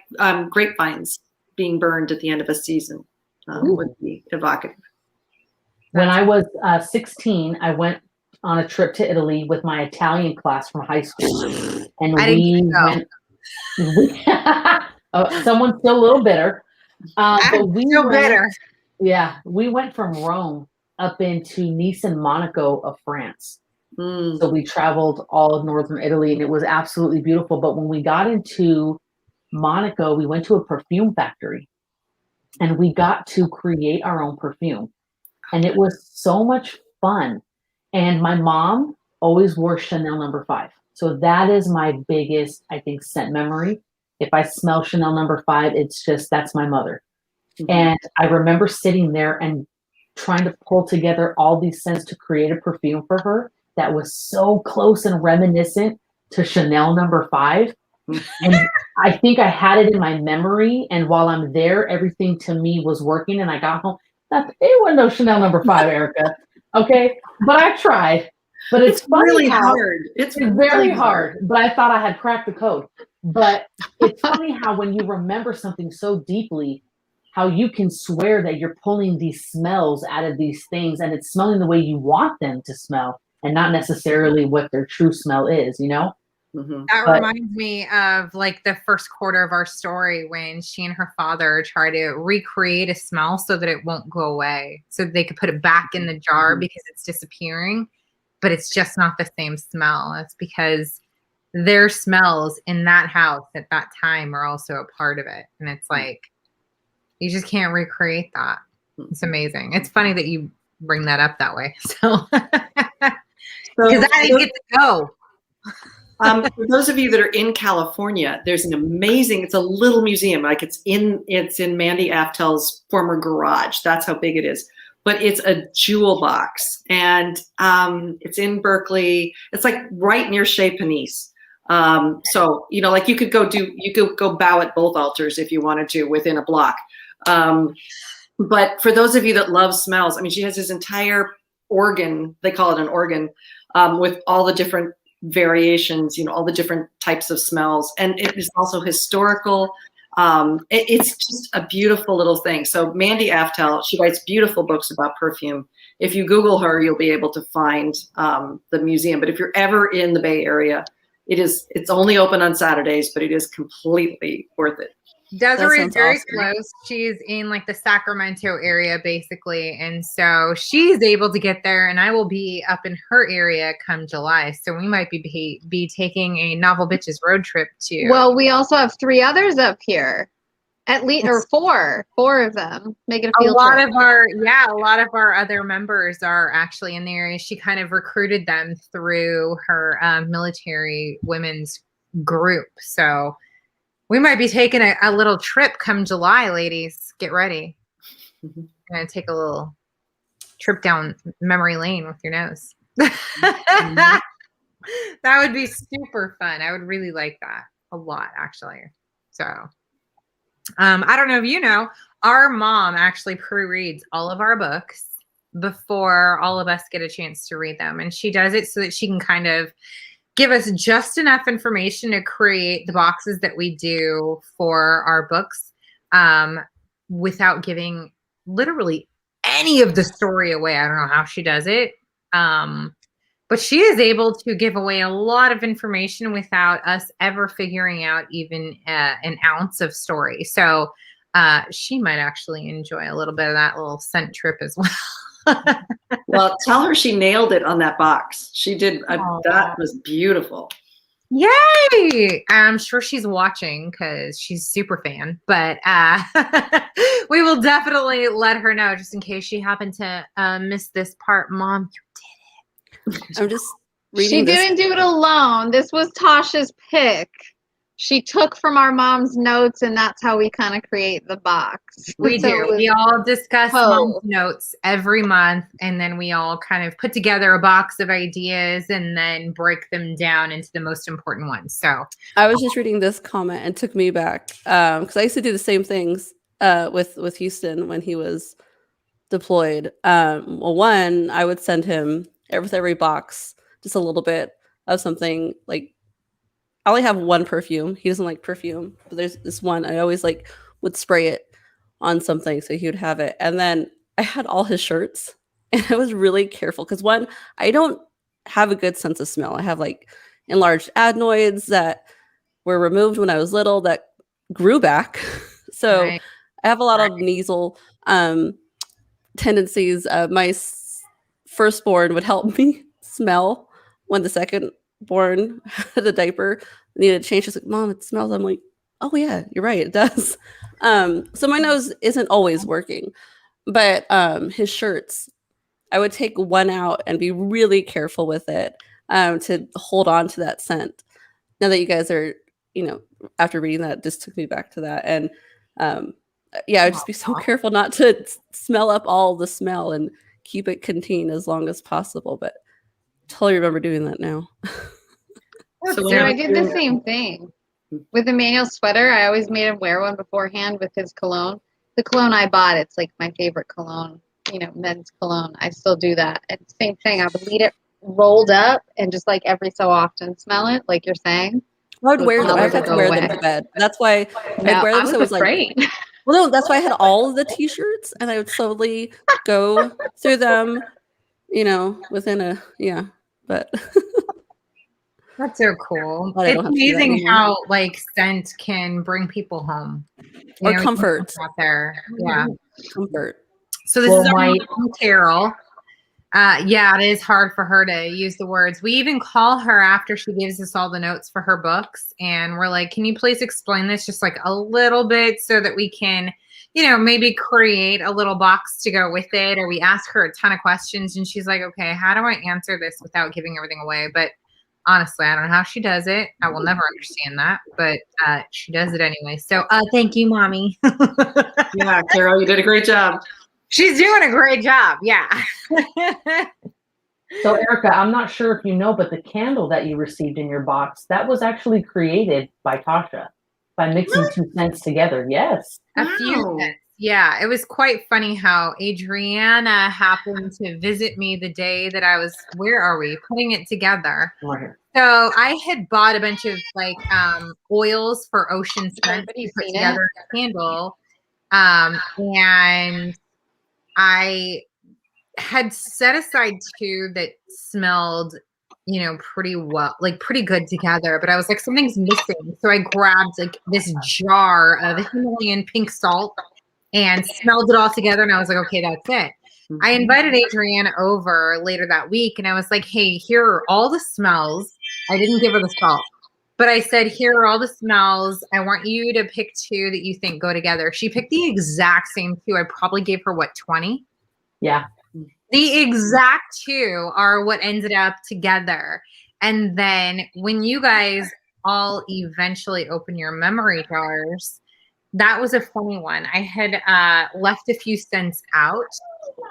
grapevines being burned at the end of a season would be evocative. When I was 16, I went on a trip to Italy with my Italian class from high school. And someone's still a little bitter. But bitter. Yeah, we went from Rome up into Nice and Monaco of France. So we traveled all of northern Italy, and it was absolutely beautiful. But when we got into Monaco, we went to a perfume factory, and we got to create our own perfume. And it was so much fun. And my mom always wore Chanel No. 5. So that is my biggest, I think, scent memory. If I smell Chanel No. 5, that's my mother. And I remember sitting there and trying to pull together all these scents to create a perfume for her that was so close and reminiscent to Chanel No. 5. And I think I had it in my memory. And while I'm there, everything to me was working. And I got home. It wasn't no Chanel No. 5, Erica. Okay. But I tried. But it's funny really hard. It's very hard. But I thought I had cracked the code. But it's funny how when you remember something so deeply, how you can swear that you're pulling these smells out of these things and it's smelling the way you want them to smell and not necessarily what their true smell is, That reminds me of like the first quarter of our story when she and her father try to recreate a smell so that it won't go away, so that they could put it back in the jar because it's disappearing, but it's just not the same smell. It's because their smells in that house at that time are also a part of it. And it's like, you just can't recreate that. It's amazing. It's funny that you bring that up that way. So, because I didn't get to go. For those of you that are in California, there's it's a little museum. Like it's in Mandy Aftel's former garage. That's how big it is. But it's a jewel box, and it's in Berkeley. It's like right near Chez Panisse. So, you know, like you could go bow at both altars if you wanted to within a block. But for those of you that love smells, I mean, she has this entire organ, they call it an organ, with all the different variations, you know, all the different types of smells. And it is also historical. It's just a beautiful little thing. So Mandy Aftel, she writes beautiful books about perfume. If you Google her, you'll be able to find the museum. But if you're ever in the Bay Area, it's only open on Saturdays, but it is completely worth it. Desiree is very close. She's in like the Sacramento area, basically. And so she's able to get there, and I will be up in her area come July. So we might be taking a Novel Bitches road trip too. Well, we also have 3 others up here. At least, or 4 of them. Make it a field trip. A lot of our other members are actually in the area. She kind of recruited them through her military women's group. So we might be taking a little trip come July, ladies. Get ready. I'm going to take a little trip down memory lane with your nose. That would be super fun. I would really like that a lot, actually. So I don't know if you know, our mom actually pre-reads all of our books before all of us get a chance to read them. And she does it so that she can kind of give us just enough information to create the boxes that we do for our books without giving literally any of the story away. I don't know how she does it. But she is able to give away a lot of information without us ever figuring out even an ounce of story. So she might actually enjoy a little bit of that little scent trip as well. Well, tell her she nailed it on that box. She did. That was beautiful. Yay! I'm sure she's watching because she's a super fan. But we will definitely let her know just in case she happened to miss this part. Mom, you did it. I'm just reading. She didn't do it alone. This was Tasha's pick. She took from our mom's notes, and that's how we kind of create the box. We do. We all discuss mom's notes every month, and then we all kind of put together a box of ideas and then break them down into the most important ones. So I was just reading this comment and took me back because I used to do the same things with Houston when he was deployed. Well, one, I would send him with every box just a little bit of something. Like, I only have one perfume. He doesn't like perfume, but there's this one I always would spray it on something so he would have it. And then I had all his shirts, and I was really careful because one, I don't have a good sense of smell. I have enlarged adenoids that were removed when I was little that grew back. So I have a lot of nasal tendencies. My firstborn would help me smell when the second born had a diaper, needed to change. She's like, Mom, it smells. I'm like, oh yeah, you're right, it does. So my nose isn't always working, but his shirts, I would take one out and be really careful with it to hold on to that scent. Now that you guys are, after reading that, just took me back to that. And yeah, I'd just be so careful not to smell up all the smell and keep it contained as long as possible. But totally remember doing that now. So I did the same thing with Emmanuel's sweater. I always made him wear one beforehand with his cologne. The cologne I bought, it's like my favorite cologne, men's cologne. I still do that. And same thing. I would leave it rolled up and just every so often smell it, like you're saying. I would wear them. I had to wear them to bed. That's why I'd wear them. So it was afraid. Well, no, that's why I had all of the t-shirts, and I would slowly go through them, within but that's so cool. It's amazing how scent can bring people home. Or comfort out there. Yeah. Comfort. So this is our Carol. It is hard for her to use the words. We even call her after she gives us all the notes for her books. And we're like, can you please explain this just a little bit so that we can, maybe create a little box to go with it? Or we ask her a ton of questions and she's like, okay, how do I answer this without giving everything away? But honestly, I don't know how she does it. I will never understand that, but she does it anyway. So thank you, Mommy. Yeah, Carol, you did a great job. She's doing a great job. Yeah. So Erica, I'm not sure if you know, but the candle that you received in your box, that was actually created by Tasha by mixing two scents together. Yes. A few scents. Yeah, it was quite funny how Adriana happened to visit me the day that I was, where are we, putting it together. Right here. So I had bought a bunch of like oils for Ocean Scent to put together a candle. And I had set aside two that smelled, pretty well, like pretty good together. But I was like, something's missing. So I grabbed like this jar of Himalayan pink salt and smelled it all together. And I was like, okay, that's it. I invited Adriana over later that week and I was like, hey, here are all the smells. I didn't give her the salt, but I said, here are all the smells. I want you to pick two that you think go together. She picked the exact same two. I probably gave her 20? Yeah. The exact two are what ended up together. And then when you guys all eventually open your memory jars, that was a funny one. I had left a few scents out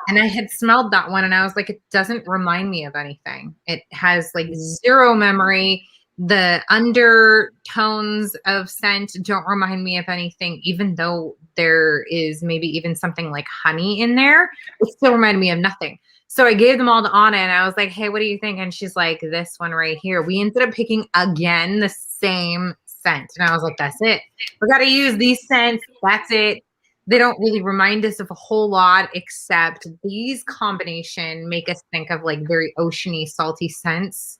and I had smelled that one and I was like, it doesn't remind me of anything. It has like zero memory. The undertones of scent don't remind me of anything, even though there is maybe even something like honey in there. It still reminded me of nothing. So I gave them all to Anna and I was like, hey, what do you think? And she's like, this one right here. We ended up picking again the same scent. And I was like, that's it. We got to use these scents. That's it. They don't really remind us of a whole lot, except these combination make us think of like very oceany, salty scents.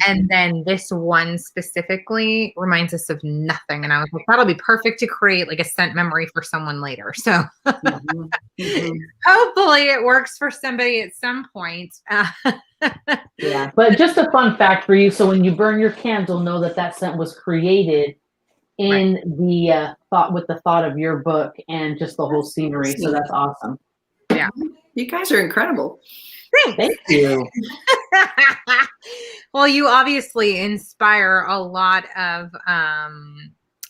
And then this one specifically reminds us of nothing. And I was like, that'll be perfect to create like a scent memory for someone later. So hopefully it works for somebody at some point. Yeah, but just a fun fact for you. So when you burn your candle, know that that scent was created in the thought of your book and just the whole scenery. So that's awesome. Yeah. You guys are incredible. Thank you. Well, you obviously inspire a lot of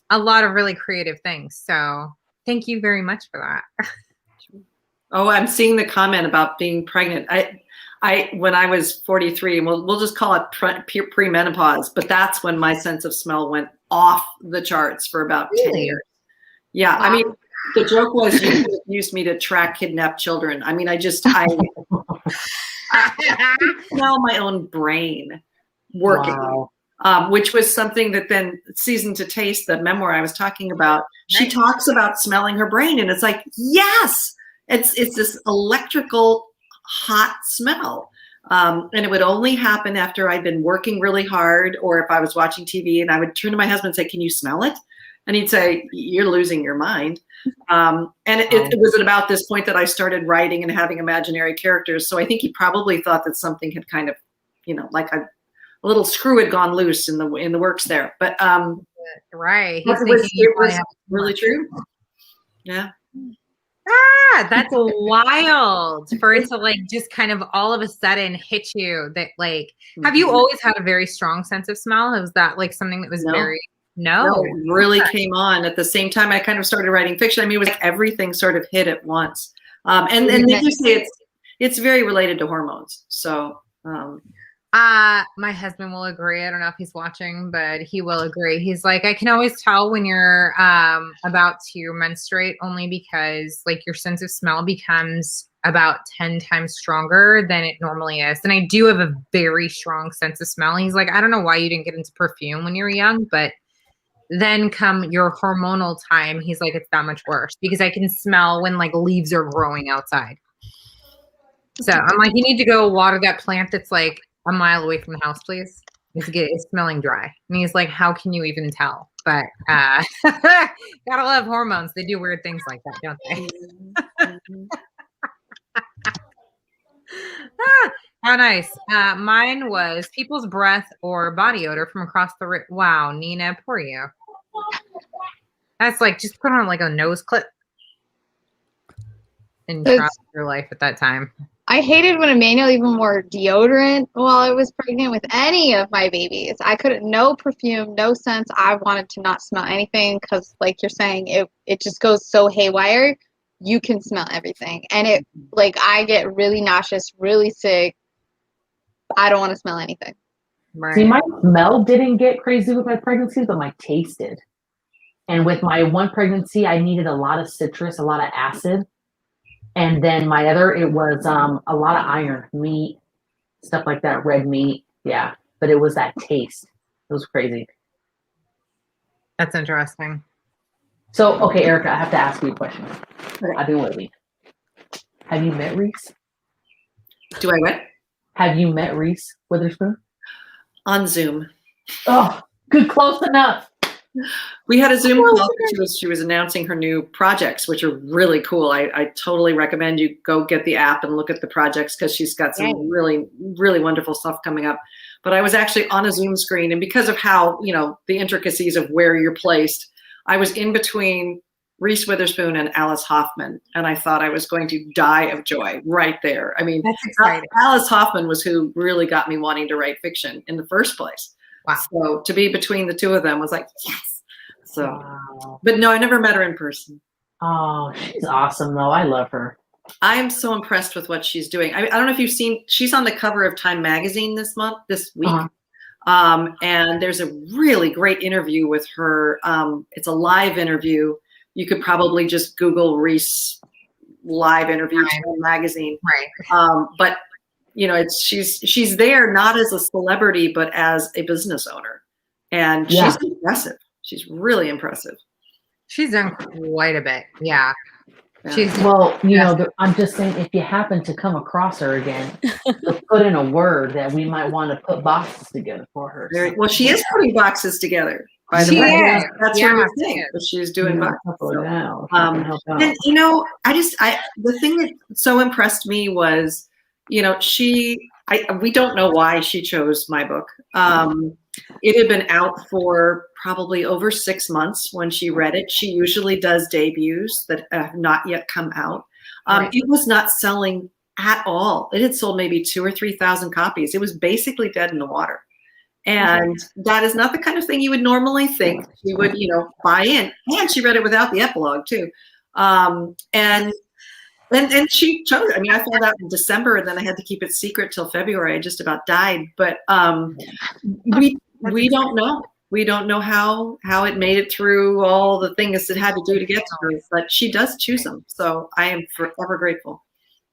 really creative things. So thank you very much for that. Oh, I'm seeing the comment about being pregnant. I when I was 43, we'll just call it premenopause, but that's when my sense of smell went off the charts for about 10 years. Yeah, wow. I mean, the joke was you used me to track kidnapped children. I mean, I smell my own brain working, wow. Which was something that then Season to Taste, the memoir I was talking about, she talks about smelling her brain. And it's like, yes, it's this electrical hot smell. And it would only happen after I'd been working really hard or if I was watching TV and I would turn to my husband and say, can you smell it? And he'd say, you're losing your mind. And it was at about this point that I started writing and having imaginary characters. So I think he probably thought that something had kind of, like a little screw had gone loose in the works there. But right, it was really true. Yeah. That's wild for it to like just kind of all of a sudden hit you that like, have you always had a very strong sense of smell? Was that like something that was No, it really came on at the same time I kind of started writing fiction. I mean, it was like everything sort of hit at once. And they do say it's very related to hormones. So my husband will agree. I don't know if he's watching, but he will agree. He's like, I can always tell when you're about to menstruate only because like your sense of smell becomes about 10 times stronger than it normally is. And I do have a very strong sense of smell. He's like, I don't know why you didn't get into perfume when you were young, but then come your hormonal time, he's like, it's that much worse because I can smell when like leaves are growing outside. So I'm like, you need to go water that plant that's like a mile away from the house, please. It's smelling dry. And he's like, how can you even tell? But gotta love hormones. They do weird things like that, don't they? How nice. Mine was people's breath or body odor from across the room. Wow, Nina, poor you. That's like just put on like a nose clip and try your life at that time. I hated when Emmanuel even wore deodorant while I was pregnant with any of my babies. I couldn't, no perfume, no scents. I wanted to not smell anything because, like you're saying, it just goes so haywire. You can smell everything. And I get really nauseous, really sick I don't want to smell anything. Right. See, my smell didn't get crazy with my pregnancies, but my taste did. And with my one pregnancy, I needed a lot of citrus, a lot of acid. And then my other, it was a lot of iron, meat, stuff like that, red meat. Yeah. But it was that taste. It was crazy. That's interesting. So, okay, Erica, I have to ask you a question. I've been waiting. Have you met Reese? Do I what? Have you met Reese Witherspoon? On Zoom. Oh, good, close enough. We had a Zoom call. She was announcing her new projects, which are really cool. I totally recommend you go get the app and look at the projects because she's got some really, really wonderful stuff coming up. But I was actually on a Zoom screen, and because of how, the intricacies of where you're placed, I was in between Reese Witherspoon and Alice Hoffman, and I thought I was going to die of joy right there. I mean, that's exciting. Alice Hoffman was who really got me wanting to write fiction in the first place. Wow. So to be between the two of them was like, yes. So, wow. But no, I never met her in person. Oh, she's awesome though. I love her. I am so impressed with what she's doing. I don't know if you've seen, she's on the cover of Time Magazine this week. And there's a really great interview with her. It's a live interview. You could probably just Google Reese live interview Time Magazine. Right. But she's there not as a celebrity, but as a business owner. And she's impressive. She's really impressive. She's done quite a bit. Yeah. Yeah. I'm just saying, if you happen to come across her again, put in a word that we might want to put boxes together for her. Well, she is putting boxes together. By the way, that's her thing. She's doing boxes. And the thing that so impressed me was, we don't know why she chose my book. It had been out for probably over 6 months when she read it. She usually does debuts that have not yet come out. It was not selling at all. It had sold maybe 2,000 or 3,000 copies. It was basically dead in the water. And that is not the kind of thing you would normally think she would, buy in. And she read it without the epilogue too. And she chose. I mean, I found out in December, and then I had to keep it secret till February. I just about died. But we don't know. We don't know how it made it through all the things it had to do to get to her. But she does choose them. So I am forever grateful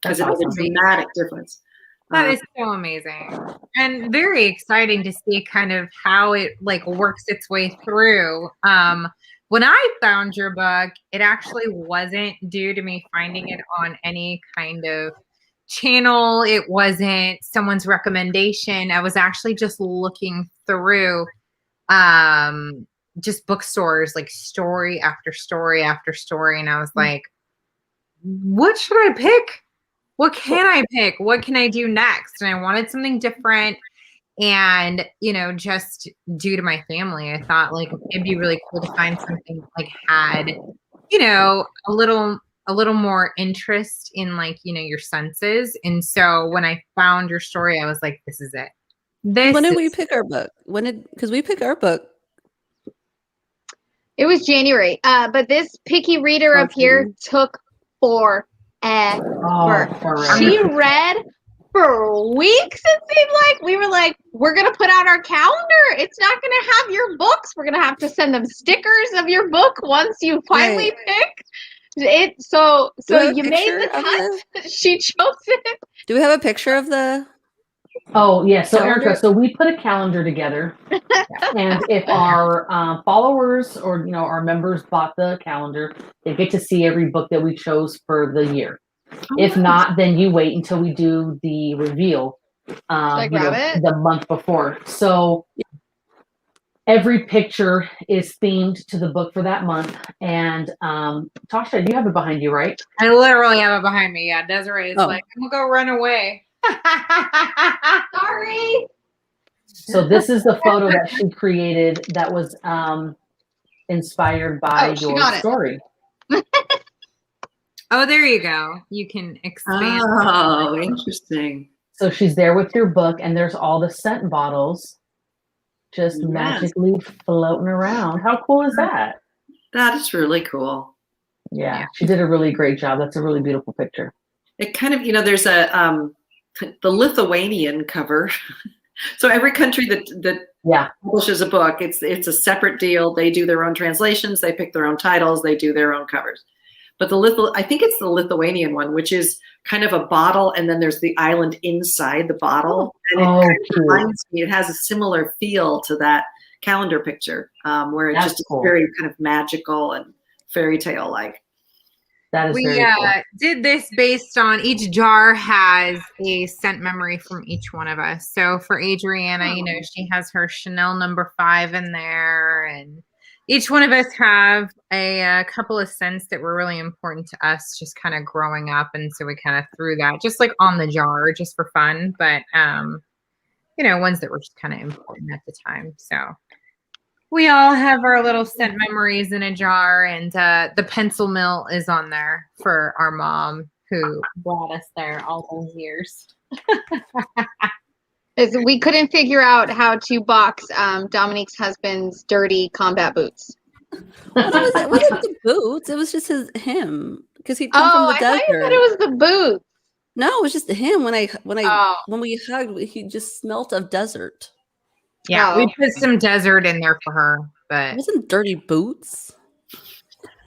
because it was a dramatic difference. That is so amazing and very exciting to see kind of how it works its way through. When I found your book, it actually wasn't due to me finding it on any kind of channel. It wasn't someone's recommendation. I was actually just looking through just bookstores, like story after story after story. And I was like, what should I pick? What can I pick? What can I do next? And I wanted something different. And, just due to my family, I thought it'd be really cool to find something had, a little more interest in your senses. And so when I found your story, I was like, this is it. When did we pick our book? Because we picked our book. It was January. But this picky reader up here took forever. She read for weeks, it seemed like. We were like, we're going to put out our calendar. It's not going to have your books. We're going to have to send them stickers of your book once you finally pick it. So you made the cut. She chose it. Do we have a picture of the... Oh, yeah. So, calendar? Erica, we put a calendar together. And if our followers or, our members bought the calendar, they get to see every book that we chose for the year. If not, then you wait until we do the reveal the month before. So every picture is themed to the book for that month. And Tasha, you have it behind you, right? I literally have it behind me. Yeah, Desiree is I'm gonna go run away. Sorry. So this is the photo that she created that was inspired by your story. Oh, there you go. You can expand. Oh, interesting. So she's there with your book, and there's all the scent bottles just magically floating around. How cool is that? That is really cool. Yeah, she did a really great job. That's a really beautiful picture. It kind of, there's the Lithuanian cover. So every country that publishes a book, it's a separate deal. They do their own translations, they pick their own titles, they do their own covers. But I think it's the Lithuanian one, which is kind of a bottle, and then there's the island inside the bottle. And it kind of reminds me, it has a similar feel to that calendar picture, where it's just very kind of magical and fairy tale like. That is very cool. Did this based on each jar has a scent memory from each one of us. So for Adriana, she has her Chanel number 5 in there, and each one of us have a couple of scents that were really important to us just kind of growing up. And so we kind of threw that just like on the jar just for fun, but ones that were just kind of important at the time. So we all have our little scent memories in a jar, and the pencil mill is on there for our mom who brought us there all those years. We couldn't figure out how to box Dominique's husband's dirty combat boots. It wasn't the boots. It was just him because he'd come from the desert. I thought it was the boots. No, it was just him. When we hugged, he just smelt of desert. Yeah, we put some desert in there for her, but it wasn't dirty boots.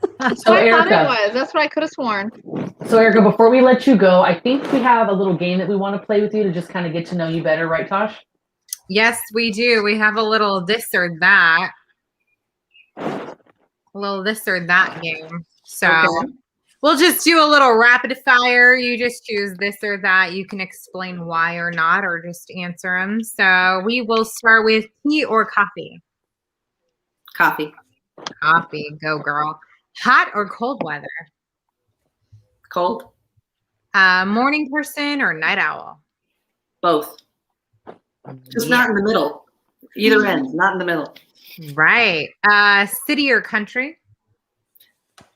So I thought it was. That's what I could have sworn. So Erica, before we let you go, I think we have a little game that we want to play with you to just kind of get to know you better, right, Tosh? Yes, we do. We have a little this or that. A little this or that game. So we'll just do a little rapid fire. You just choose this or that. You can explain why or not, or just answer them. So we will start with tea or coffee. Coffee. Coffee. Go, girl. Hot or cold weather? Cold. Morning person or night owl? Both. Just not in the middle. Either end, not in the middle. Right. City or country?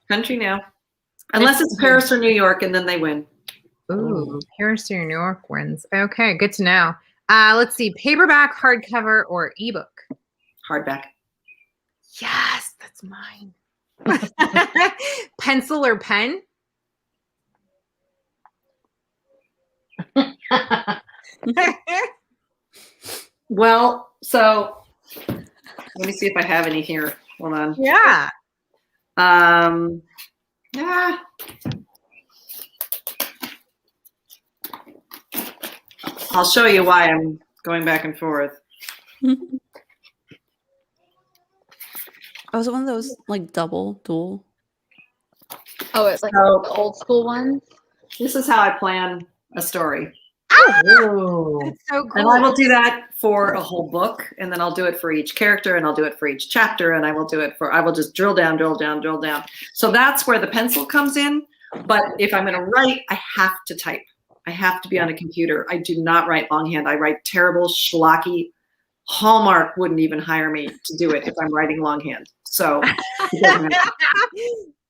Country now. Unless it's Paris or New York, and then they win. Ooh, Paris or New York wins. Okay, good to know. Let's see. Paperback, hardcover, or ebook? Hardback. Yes, that's mine. Pencil or pen? Well, so let me see if I have any here. Hold on. Yeah. I'll show you why I'm going back and forth. Oh, was it one of those like dual? Oh, it's like the old school ones. This is how I plan a story. Oh, that's so cool. And I will do that for a whole book, and then I'll do it for each character, and I'll do it for each chapter, and I will just drill down. So that's where the pencil comes in. But if I'm going to write, I have to type. I have to be on a computer. I do not write longhand. I write terrible, schlocky. Hallmark wouldn't even hire me to do it if I'm writing longhand. So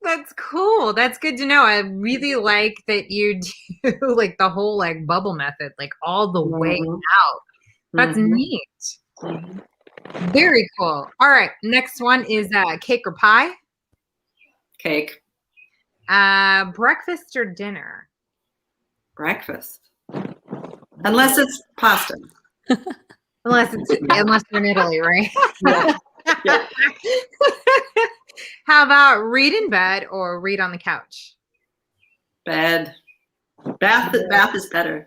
that's cool. That's good to know. I really like that you do like the whole like bubble method, like all the way out. That's neat. Very cool. All right. Next one is cake or pie? Cake. Breakfast or dinner? Breakfast. Unless it's pasta. Unless you're in Italy, right? Yeah. How about read in bed or read on the couch? Bed. Bath is better.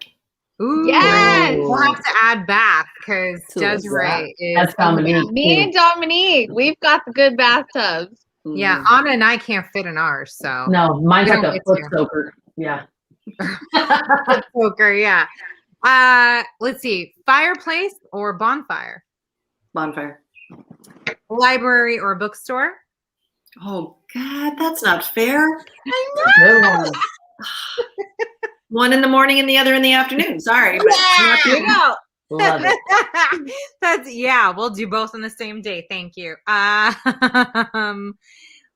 Ooh, yes. We'll have to add bath because Desiree is. That's Dominique. Me and Dominique, we've got the good bathtubs. Yeah, Anna and I can't fit in ours, so no, mine's like a foot soaker. Yeah. Foot soaker, yeah. Let's see, fireplace or bonfire? Bonfire. Library or bookstore? Oh God, that's not fair. I know. One in the morning and the other in the afternoon. Sorry, but you know. Love it. We'll do both on the same day. Thank you.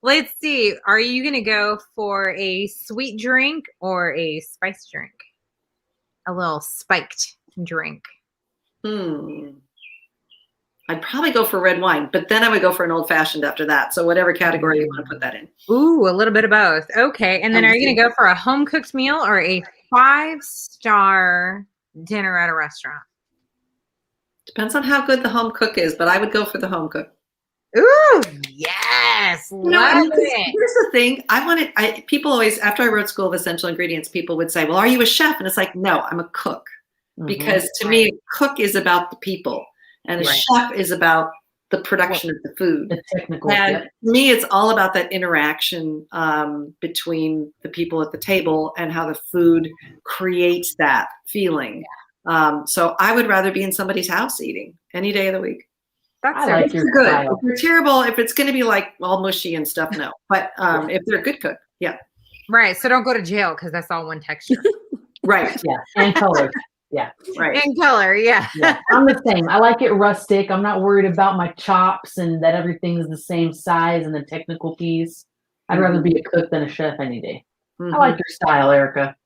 Let's see. Are you gonna go for a sweet drink or a spiced drink? A little spiked drink. I'd probably go for red wine, but then I would go for an old fashioned after that. So whatever category you want to put that in. Ooh, a little bit of both. Okay. And then are you going to go for a home cooked meal or a 5-star dinner at a restaurant? Depends on how good the home cook is, but I would go for the home cook. Ooh, yes, love it. Here's the thing. People always, after I wrote School of Essential Ingredients, people would say, well, are you a chef? And it's like, no, I'm a cook. Because to me, a cook is about the people and a chef is about the production of the food. The technical. And to me, it's all about that interaction between the people at the table and how the food creates that feeling. So I would rather be in somebody's house eating any day of the week. That's if you're good. If you're terrible, if it's going to be like all mushy and stuff, no. But if they're a good cook, yeah. Right. So don't go to jail because that's all one texture. Right. Yeah. And color. Yeah. Right. And color. Yeah. I'm the same. I like it rustic. I'm not worried about my chops and that everything's the same size and the technical piece. I'd rather be a cook than a chef any day. I like your style, Erica.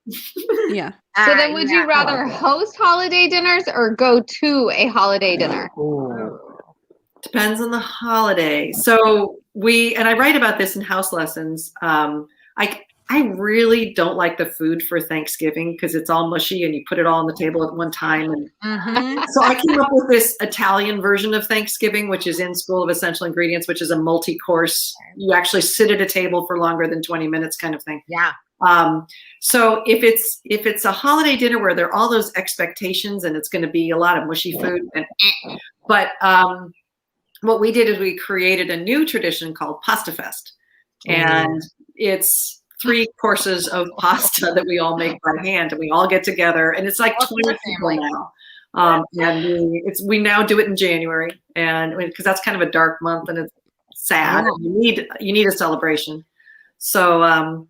Yeah. So then would you rather host holiday dinners or go to a holiday dinner? Ooh. Depends on the holiday. So I write about this in house lessons. I really don't like the food for Thanksgiving because it's all mushy and you put it all on the table at one time. And so I came up with this Italian version of Thanksgiving, which is in School of Essential Ingredients, which is a multi-course. You actually sit at a table for longer than 20 minutes kind of thing. Yeah. So if it's a holiday dinner where there are all those expectations and it's going to be a lot of mushy food, but what we did is we created a new tradition called Pasta Fest, and it's 3 courses of pasta that we all make by hand, and we all get together, and it's like 20 people now. And we now do it in January, and because that's kind of a dark month and it's sad, and you need a celebration. So and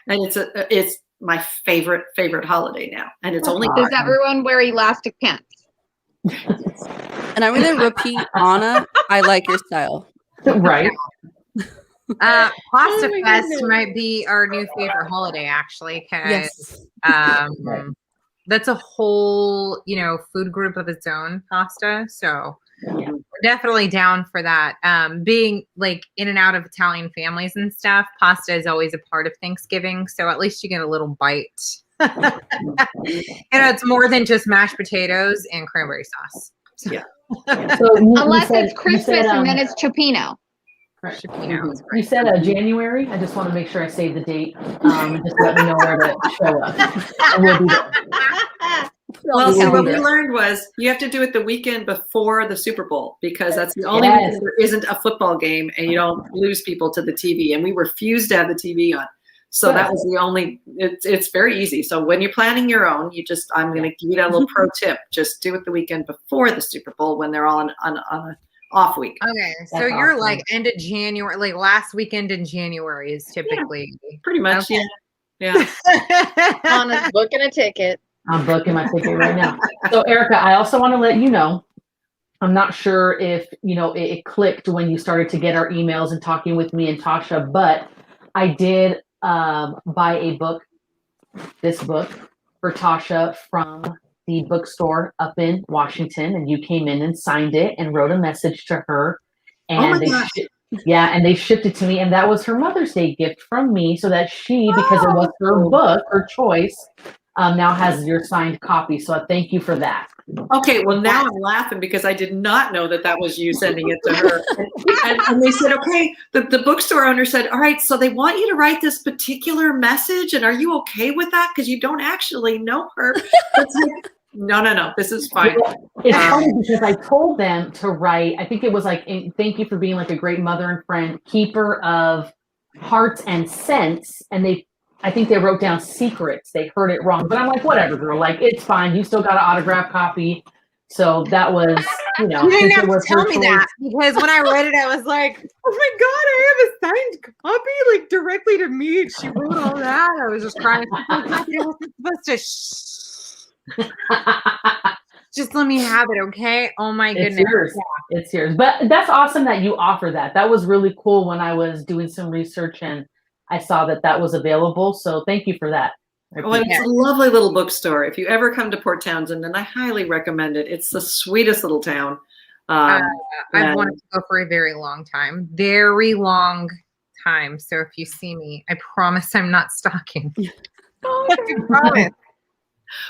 it's my favorite holiday now, and it's only. Does everyone wear elastic pants? And I'm going to repeat, Anna, I like your style. Right. Pasta Fest might be our new favorite holiday, actually, because that's a whole, food group of its own, pasta. So we're definitely down for that. Being like in and out of Italian families and stuff, pasta is always a part of Thanksgiving. So at least you get a little bite. It's more than just mashed potatoes and cranberry sauce. So. Yeah. So unless it's Christmas and then it's Cioppino. Right. You said January. I just want to make sure I save the date. Just let me know where to show up. And we'll be there. Well, see, what we learned was you have to do it the weekend before the Super Bowl because that's the only weekend there isn't a football game and you don't lose people to the TV. And we refused to have the TV on. So that was the only, it's very easy. So when you're planning your own, I'm going to give you that little pro tip. Just do it the weekend before the Super Bowl when they're all on an off week. Okay. So you're awesome. Like end of January, like last weekend in January is typically. Pretty much. Okay. Yeah. Anna's booking a ticket. I'm booking my ticket right now. So Erica, I also want to let you know, I'm not sure if, it clicked when you started to get our emails and talking with me and Tasha, but I did buy this book for Tasha from the bookstore up in Washington, and you came in and signed it and wrote a message to her, and they shipped it to me, and that was her Mother's Day gift from me, so that she, because it was her book, her choice, now has your signed copy. So I thank you for that. Okay, well now I'm laughing because I did not know that was you sending it to her. and they said, okay, the bookstore owner said, all right, so they want you to write this particular message, and are you okay with that? Because you don't actually know her. It's like, no, this is fine. It's funny because I told them to write, I think it was like, thank you for being like a great mother and friend, keeper of hearts and scents, and I think they wrote down secrets. They heard it wrong, but I'm like, whatever, girl. Like, it's fine. You still got an autograph copy. So that was, You didn't have to tell me that because when I read it, I was like, oh my God, I have a signed copy like directly to me. She wrote all that. I was just crying. I wasn't supposed to just let me have it, okay? Oh my goodness. It's yours. But that's awesome that you offer that. That was really cool when I was doing some research and I saw that was available. So thank you for that. Oh, and it's a lovely little bookstore. If you ever come to Port Townsend, and I highly recommend it. It's the sweetest little town. I've wanted to go for a very long time. Very long time. So if you see me, I promise I'm not stalking. I promise.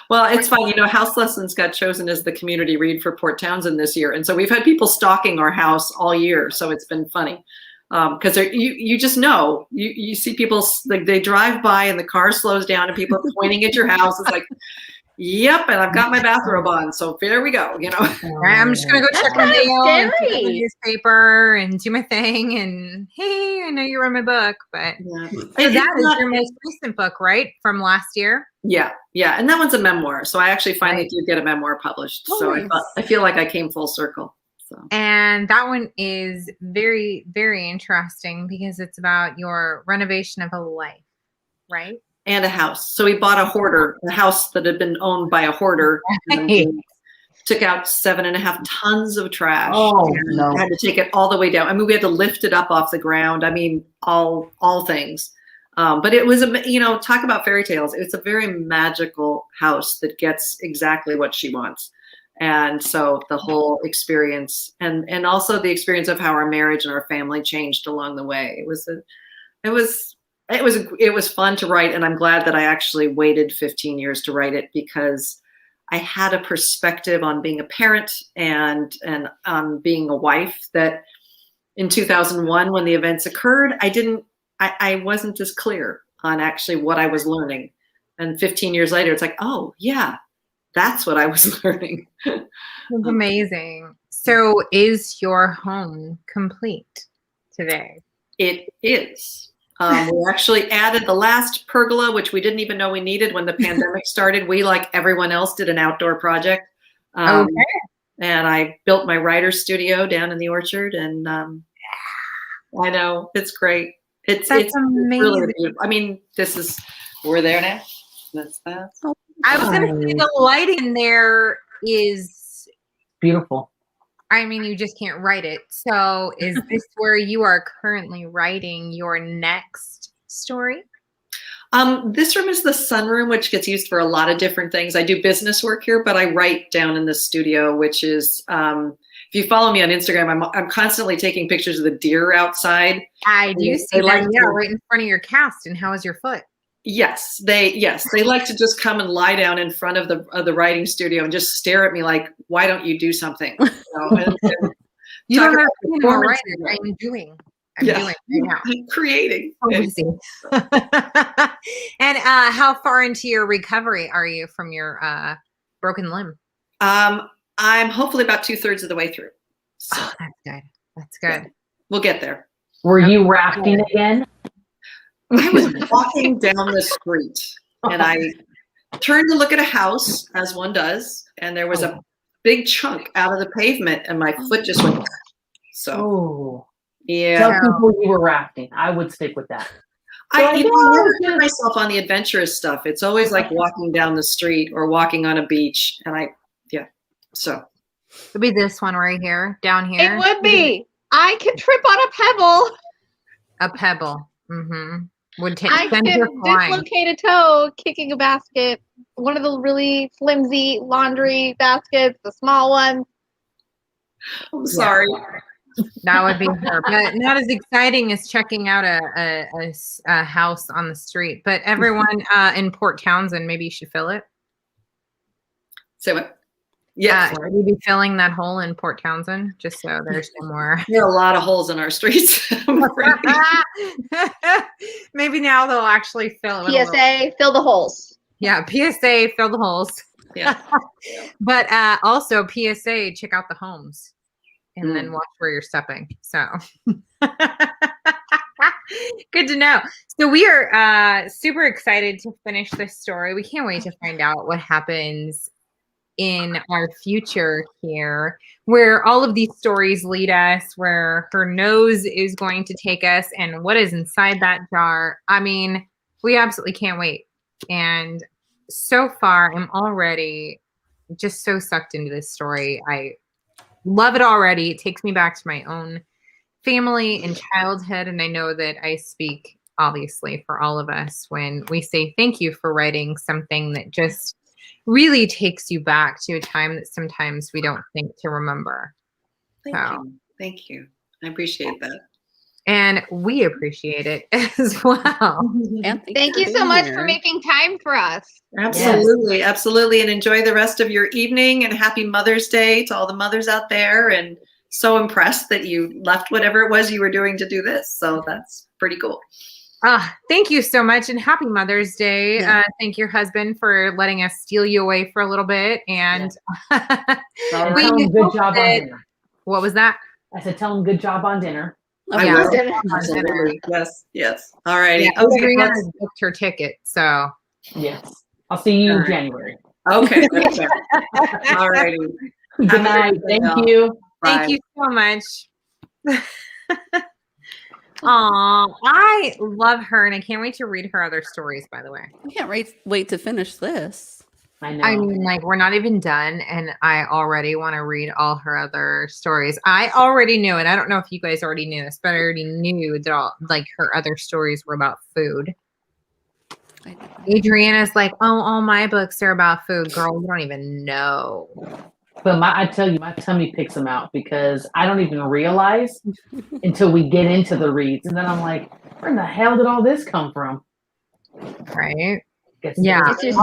Well, it's fun. You know, House Lessons got chosen as the community read for Port Townsend this year. And so we've had people stalking our house all year. So it's been funny. Because you just know, you see people, like they drive by and the car slows down and people are pointing at your house. It's like, yep, and I've got my bathrobe on. So there we go, you know. I'm just going to go check my kinda mail and pick up scary. the newspaper and do my thing. And hey, I know you read my book, but Yeah. so that is your most recent book, right? From last year? Yeah. And that one's a memoir. So I actually finally Right. did get a memoir published. Oh, So nice. I feel like I came full circle. So. And that one is very, very interesting because it's about your renovation of a life, right? And a house. So we bought a house that had been owned by a hoarder. And Right. took out 7.5 tons of trash. Oh, and no. had to take it all the way down. I mean, we had to lift it up off the ground. I mean, all things. But it was, you know, talk about fairy tales. It's a very magical house that gets exactly what she wants. And so the whole experience and also the experience of how our marriage and our family changed along the way. It was fun to write. And I'm glad that I actually waited 15 years to write it because I had a perspective on being a parent and on being a wife that in 2001, when the events occurred, I wasn't as clear on actually what I was learning. And 15 years later, it's like, oh yeah, that's what I was learning. It's amazing. So is your home complete today? It is. We actually added the last pergola, which we didn't even know we needed when the pandemic started. We, like everyone else, did an outdoor project. Okay. And I built my writer's studio down in the orchard. And I know, it's great. It's amazing. really beautiful. I mean, we're there now. That's that. I was going to say the lighting in there is Beautiful. I mean, you just can't write it. So is this where you are currently writing your next story? This room is the sunroom, which gets used for a lot of different things. I do business work here, but I write down in the studio, which is, if you follow me on Instagram, I'm constantly taking pictures of the deer outside. I do see that, like yeah, right in front of your cast. And how is your foot? Yes, they like to just come and lie down in front of the writing studio and just stare at me like, why don't you do something? You know, and You talk don't have about to be a performance. writer. I'm doing Yeah. right now. I'm creating. So busy. And how far into your recovery are you from your broken limb? I'm hopefully about 2/3 of the way through. So Oh, that's good. That's good. yeah, we'll get there. Were you rafting again? I was walking down the street and I turned to look at a house, as one does, and there was a big chunk out of the pavement and my foot just went. So Oh. yeah. Tell people you were rafting. I would stick with that. I never put myself on the adventurous stuff. It's always like walking down the street or walking on a beach. And so. It'll be this one right here, down here. It would be. I could trip on a pebble. A pebble. Mm-hmm. Would I send could her flying. dislocate a toe kicking a basket. One of the really flimsy laundry baskets, the small one. I'm sorry. That would be her, but not as exciting as checking out a house on the street. But everyone in Port Townsend, maybe you should fill it. Say what? Yeah. Would you be filling that hole in Port Townsend just so there's no more? There are a lot of holes in our streets. Maybe now they'll actually fill it. PSA, fill the holes. Yeah, PSA, fill the holes. Yeah. But also PSA, check out the homes and then watch where you're stepping. So good to know. So we are super excited to finish this story. We can't wait to find out what happens in our future here, where all of these stories lead us, where her nose is going to take us, and what is inside that jar. I mean, we absolutely can't wait. And so far, I'm already just so sucked into this story. I love it already. It takes me back to my own family and childhood, and I know that I speak, obviously, for all of us when we say thank you for writing something that just really takes you back to a time that sometimes we don't think to remember. Thank you. I appreciate that. And we appreciate it as well. And Thank you so much for making time for us. Absolutely. Yes. Absolutely. And enjoy the rest of your evening, and happy Mother's Day to all the mothers out there. And so impressed that you left whatever it was you were doing to do this. So that's pretty cool. Thank you so much, and happy Mother's Day. Yeah. Thank your husband for letting us steal you away for a little bit. And tell him good job on dinner. What was that? I said, tell him good job on dinner. I will. Absolutely. Yes. Yes. All righty. Yeah, Adriana booked her ticket, so yes. I'll see you in January. Okay. All righty. Good night. Thank you. Bye. Thank you so much. I love her, and I can't wait to read her other stories, by the way. I can't wait to finish this. I know. I mean, like, we're not even done, and I already want to read all her other stories. I already knew, and I don't know if you guys already knew this, but I already knew that her other stories were about food. Adriana's like, oh, all my books are about food. Girl, you don't even know. But I tell you, my tummy picks them out because I don't even realize until we get into the reads. And then I'm like, where in the hell did all this come from? Right? Yeah. It's your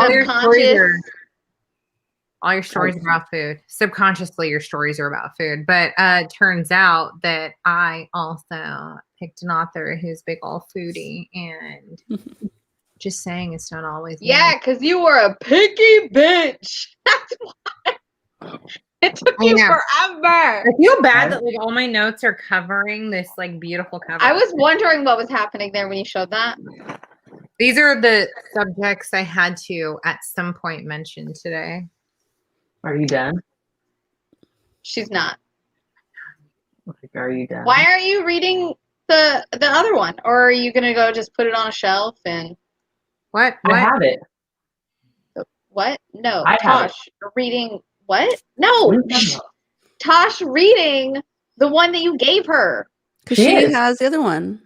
all your stories are about food. Subconsciously, your stories are about food. But turns out that I also picked an author who's big old foodie, and just saying it's not always. Yeah, because you were a picky bitch. That's why. It took you forever. I feel bad that like all my notes are covering this like beautiful cover. I was wondering what was happening there when you showed that. These are the subjects I had to at some point mention today. Are you done? She's not. Like, are you done? Why are you reading the other one? Or are you gonna go just put it on a shelf and what? I have it. What? No, Tosh reading what? No, Tosh reading the one that you gave her. Because she has the other one.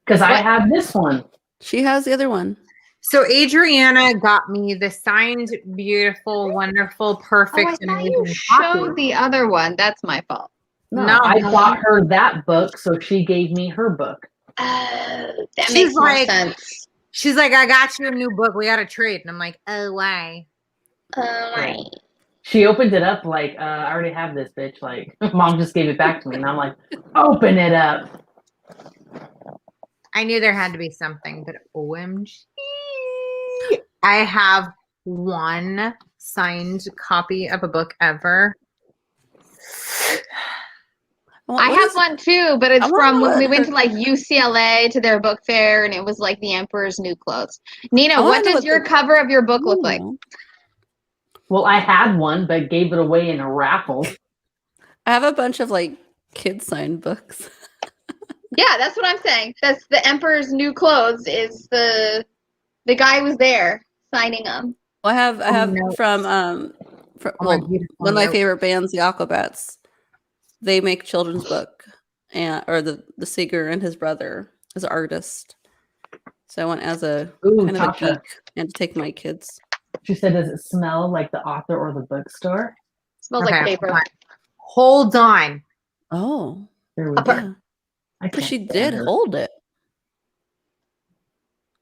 Because I have this one. She has the other one. So Adriana got me the signed, beautiful, wonderful, perfect, and amazing you showed the other one. That's my fault. No, I bought her that book, so she gave me her book. That makes more sense. She's like, I got you a new book. We got to trade. And I'm like, oh, why? Why? She opened it up like, I already have this, bitch. Like, mom just gave it back to me. And I'm like, open it up. I knew there had to be something, but OMG. I have one signed copy of a book ever. Well, I have one too, but it's from when we went to like UCLA to their book fair, and it was like the Emperor's New Clothes. Nina, what does your cover of your book look like? Well, I had one, but gave it away in a raffle. I have a bunch of like kids signed books. Yeah, that's what I'm saying. That's the Emperor's New Clothes. Is the guy was there signing them. Well, I have from one of my favorite bands, the Aquabats. They make children's book, or the singer and his brother as an artist. So I went as a kind of a geek and to take my kids. She said, "Does it smell like the author or the bookstore?" Smells like paper. Hold on. Oh, there we go. But she did hold it.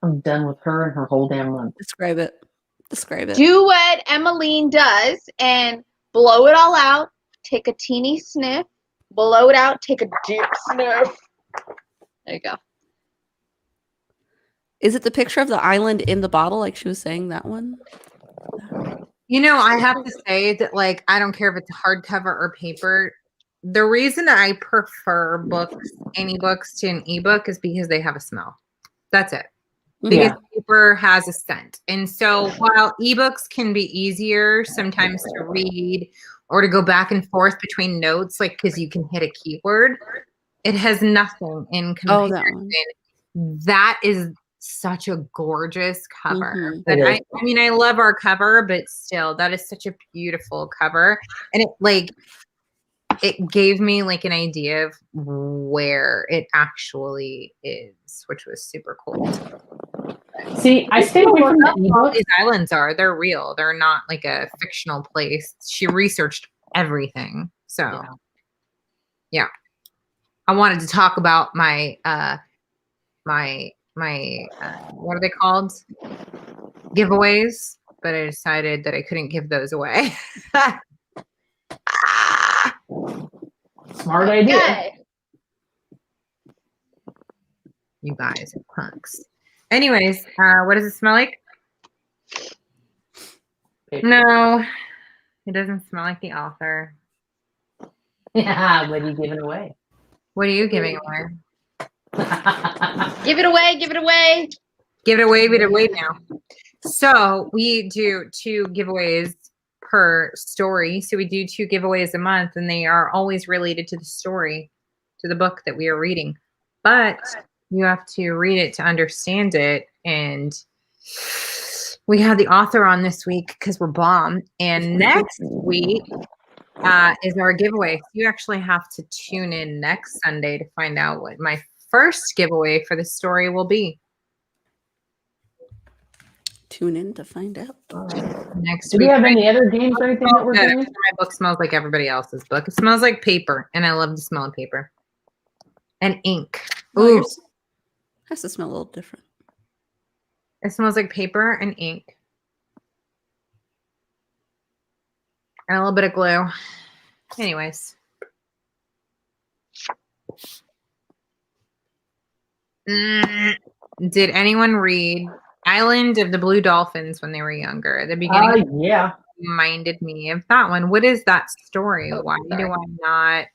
I'm done with her and her whole damn month. Describe it. Do what Emmeline does and blow it all out. Take a teeny sniff. Blow it out. Take a deep sniff. There you go. Is it the picture of the island in the bottle, like she was saying, that one? You know, I have to say that, like, I don't care if it's hardcover or paper. The reason I prefer any books to an ebook is because they have a smell. That's it. Because paper has a scent. And so while ebooks can be easier sometimes to read or to go back and forth between notes, like, because you can hit a keyword, it has nothing in comparison. That is such a gorgeous cover. But I mean, I love our cover, but still, that is such a beautiful cover. And it gave me like an idea of where it actually is, which was super cool. See, I stay away from all these islands they're real. They're not like a fictional place. She researched everything. So yeah. I wanted to talk about my what are they called? Giveaways, but I decided that I couldn't give those away. Smart idea. Yay. You guys are punks. Anyways, what does it smell like? Paper. No, it doesn't smell like the author. Yeah, what are you giving away? What are you giving away? Give it away. Give it away. Give it away now. So we do 2 giveaways per story. So we do 2 giveaways a month, and they are always related to the story, to the book that we are reading. But you have to read it to understand it. And we had the author on this week because we're bomb. And next week is our giveaway. So you actually have to tune in next Sunday to find out what my first giveaway for the story will be. Tune in to find out. Next Do week. we have any other games or anything that we're doing? My book smells like everybody else's book. It smells like paper, and I love the smell of paper. And ink. Oh, Ooh, yours has to smell a little different. it smells like paper and ink. And a little bit of glue. Anyways. Did anyone read Island of the Blue Dolphins when they were younger? At the beginning, Yeah. reminded me of that one. What is that story? Oh, Why sorry. do I not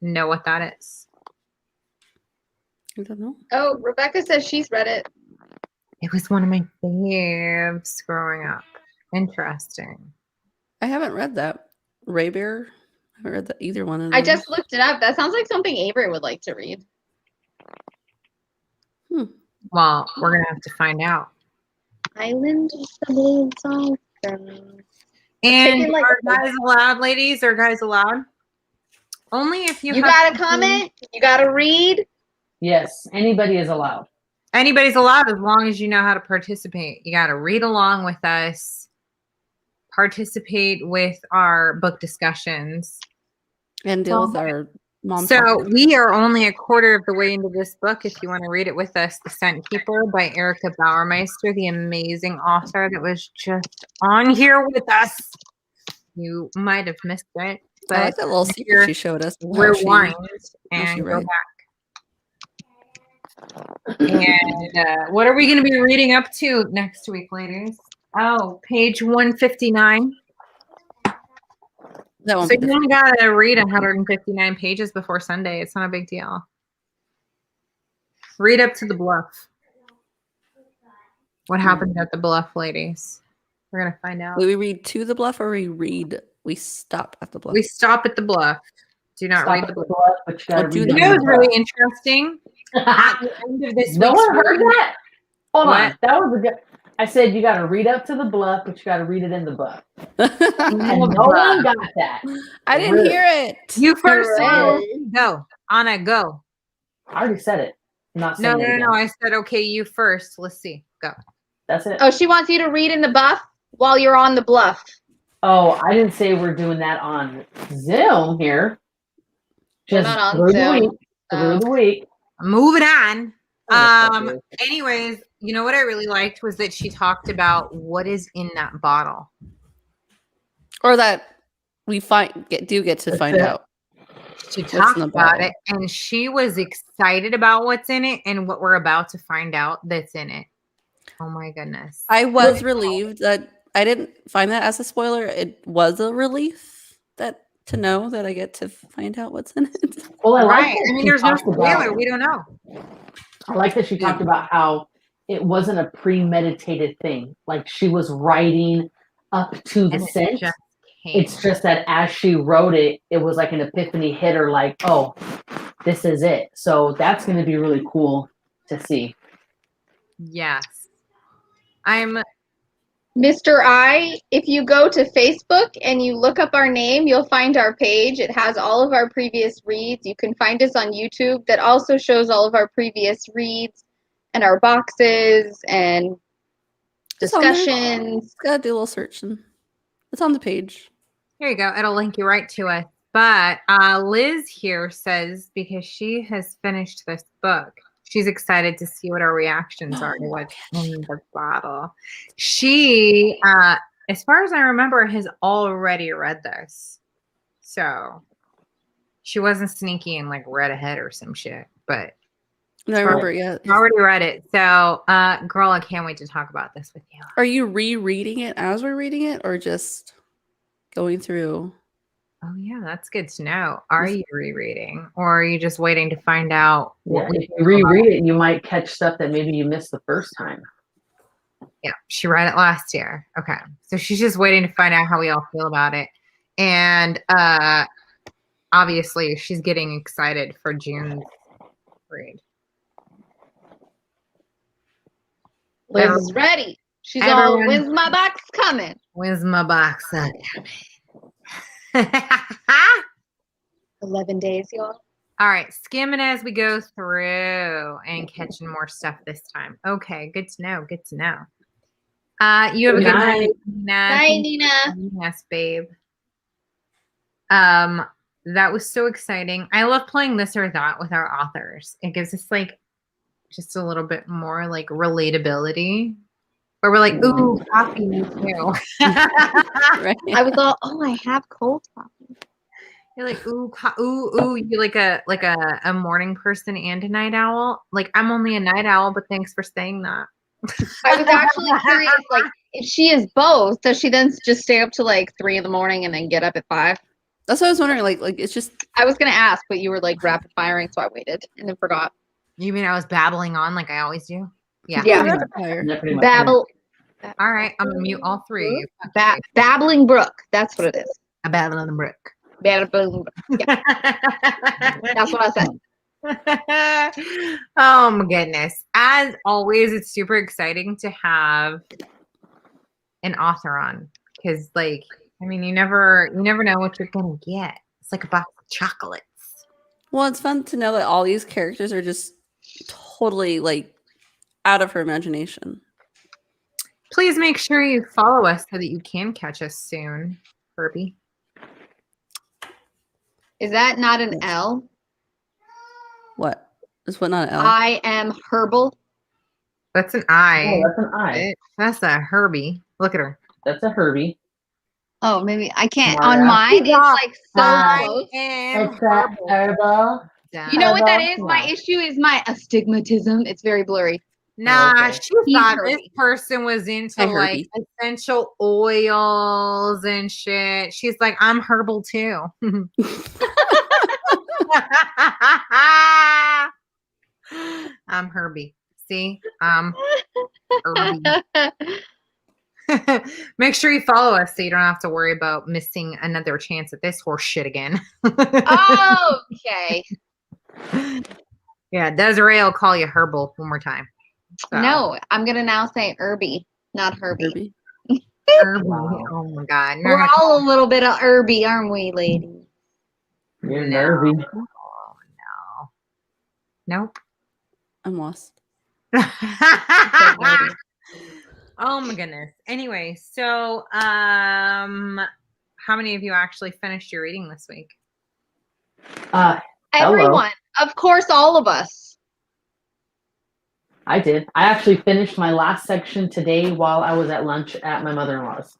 know what that is? I don't know. Oh, Rebecca says she's read it. It was one of my faves growing up. Interesting. I haven't read that. Ray Bear. I haven't read that either one of them. I just looked it up. That sounds like something Avery would like to read. Well, we're gonna have to find out. Island of the Blue Dolphins. And like are a- guys allowed, ladies? Are guys allowed? Only if you You have got a something- comment? You got to read? Yes, anybody is allowed. Anybody's allowed as long as you know how to participate. You got to read along with us, participate with our book discussions. and deal with our mom. So talk. we are only a quarter of the way into this book. If you want to read it with us, The Scent Keeper by Erica Bauermeister, the amazing author that was just on here with us. You might have missed it, but I like that little here, secret she showed us. How she- rewind how she and go read. back. And what are we going to be reading up to next week, ladies? Oh, page 159. That won't So be you only got to read 159 pages before Sunday. It's not a big deal. Read up to the bluff. What happened at the bluff, ladies? We're going to find out. we read to the bluff, or we stop at the bluff. We stop at the bluff. Do not Stop read at the the bluff. bluff, but you gotta Oh, do read You that. it know on what's the really interesting? At bluff. the end of this No week's one heard reading- that? Hold What? on. That was a good. I said you gotta read up to the bluff, but you gotta read it in the book. And no one got that. I didn't Really? hear it. You first. Hooray. Go. Anna, go. I already said it. I'm not No, saying no, it no, again. no. I said, okay, you first. Let's see. Go. That's it. Oh, she wants you to read in the buff while you're on the bluff. Oh, I didn't say we're doing that on Zoom here. We're Just not on through the Zoom. week. Through the week. Moving on. Oh, fuck you. Anyways, you know what I really liked was that she talked about what is in that bottle. Or that we get to That's find it. out. She What's in talked the about bottle? it, and she was excited about what's in it and what we're about to find out that's in it. Oh my goodness. I was relieved that I didn't find that as a spoiler. It was a relief to know that I get to find out what's in it. Well, I like Right. that I mean, she there's no talked spoiler. about- We don't know. I like that she talked about how it wasn't a premeditated thing. Like she was writing up to the And it scent. just came. It's just that as she wrote it, it was like an epiphany hit her, like, oh, this is it. So that's going to be really cool to see. Yes. I'm Mr. I, if you go to Facebook and you look up our name, you'll find our page. It has all of our previous reads. You can find us on YouTube. That also shows all of our previous reads and our boxes and It's on there. discussions. Gotta do a little searching. It's on the page. Here you go. It'll link you right to us. But Liz here says because she has finished this book, she's excited to see what our reactions are to what's in the bottle. She, as far as I remember, has already read this. So she wasn't sneaky and like read ahead or some shit. But No, I remember, yeah. I already read it. So, girl, I can't wait to talk about this with you. Are you rereading it as we're reading it or just going through? Oh, yeah, that's good to know. Are you rereading or are you just waiting to find out what if you reread it, you might catch stuff that maybe you missed the first time. Yeah, she read it last year. Okay. So she's just waiting to find out how we all feel about it. And obviously she's getting excited for June's read. Liz is ready. She's all, when's my box coming? When's my box coming? 11 days, y'all. All right, skimming as we go through and catching more stuff this time. Okay, good to know. Good to know. You have a good night, Nina. Night, Nina. Yes, babe. That was so exciting. I love playing this or that with our authors. It gives us like just a little bit more like relatability. Where we're like, ooh, coffee, me too. Right. I was all, oh, I have cold coffee. You're like, ooh, you're like a morning person and a night owl. Like, I'm only a night owl, but thanks for saying that. I was actually curious, like, if she is both, does she then just stay up to like 3 a.m. and then get up at 5? That's what I was wondering. Like it's just. I was gonna ask, but you were like rapid firing, so I waited and then forgot. You mean I was babbling on like I always do? Yeah. Babble. All right, I'm gonna mute all three. Babbling Brook. That's what it is. A babbling brook. Babbling Brook. Yeah. That's what I said. Oh my goodness. As always, it's super exciting to have an author on because like I mean you never know what you're gonna get. It's like a box of chocolates. Well, it's fun to know that all these characters are just totally like out of her imagination. Please make sure you follow us so that you can catch us soon, Herbie. Is that not an L? What? Is what not an L? I am Herbal. That's an I. Oh, that's an I. That's a Herbie. Look at her. That's a Herbie. Oh, maybe I can't. Mara. On mine, it's like so close. It's that Herbal. You know what that is? My issue is my astigmatism. It's very blurry. Nah, Okay. she thought this person was into like essential oils and shit. She's like, I'm herbal too. I'm Herbie. See? Herbie. Make sure you follow us so you don't have to worry about missing another chance at this horse shit again. Okay. Yeah, Desiree will call you Herbal one more time. So. No, I'm gonna now say Herbie, not Herbie. Herbie. Oh my God. We're all a little bit of Herbie, aren't we, ladies? You're nervy. Oh no. Nope. I'm lost. Oh my goodness. Anyway, so how many of you actually finished your reading this week? Everyone. Of course, all of us. I did. I actually finished my last section today while I was at lunch at my mother-in-law's.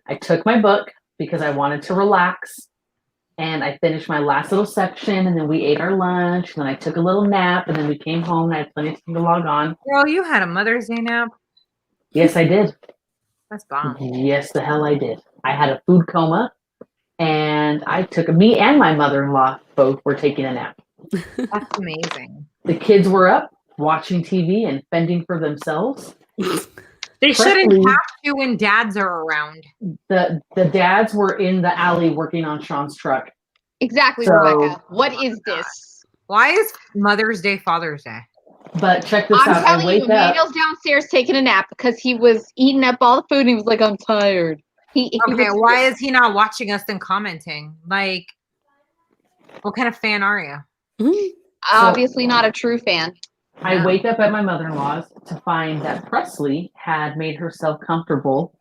I took my book because I wanted to relax, and I finished my last little section, and then we ate our lunch, and then I took a little nap, and then we came home, and I had plenty of time to log on. Girl, you had a Mother's Day nap? Yes, I did. That's bomb. Yes, the hell I did. I had a food coma, and me and my mother-in-law both were taking a nap. That's amazing. The kids were up watching TV and fending for themselves. They shouldn't have to when dads are around. The dads were in the alley working on Sean's truck. Exactly, so, Rebecca. What is this? Why is Mother's Day Father's Day? But check this out. I'm telling you, Daniel's downstairs taking a nap because he was eating up all the food and he was like, I'm tired. Okay, why is he not watching us and commenting? Like, what kind of fan are you? Obviously not a true fan. I wake up at my mother-in-law's to find that Presley had made herself comfortable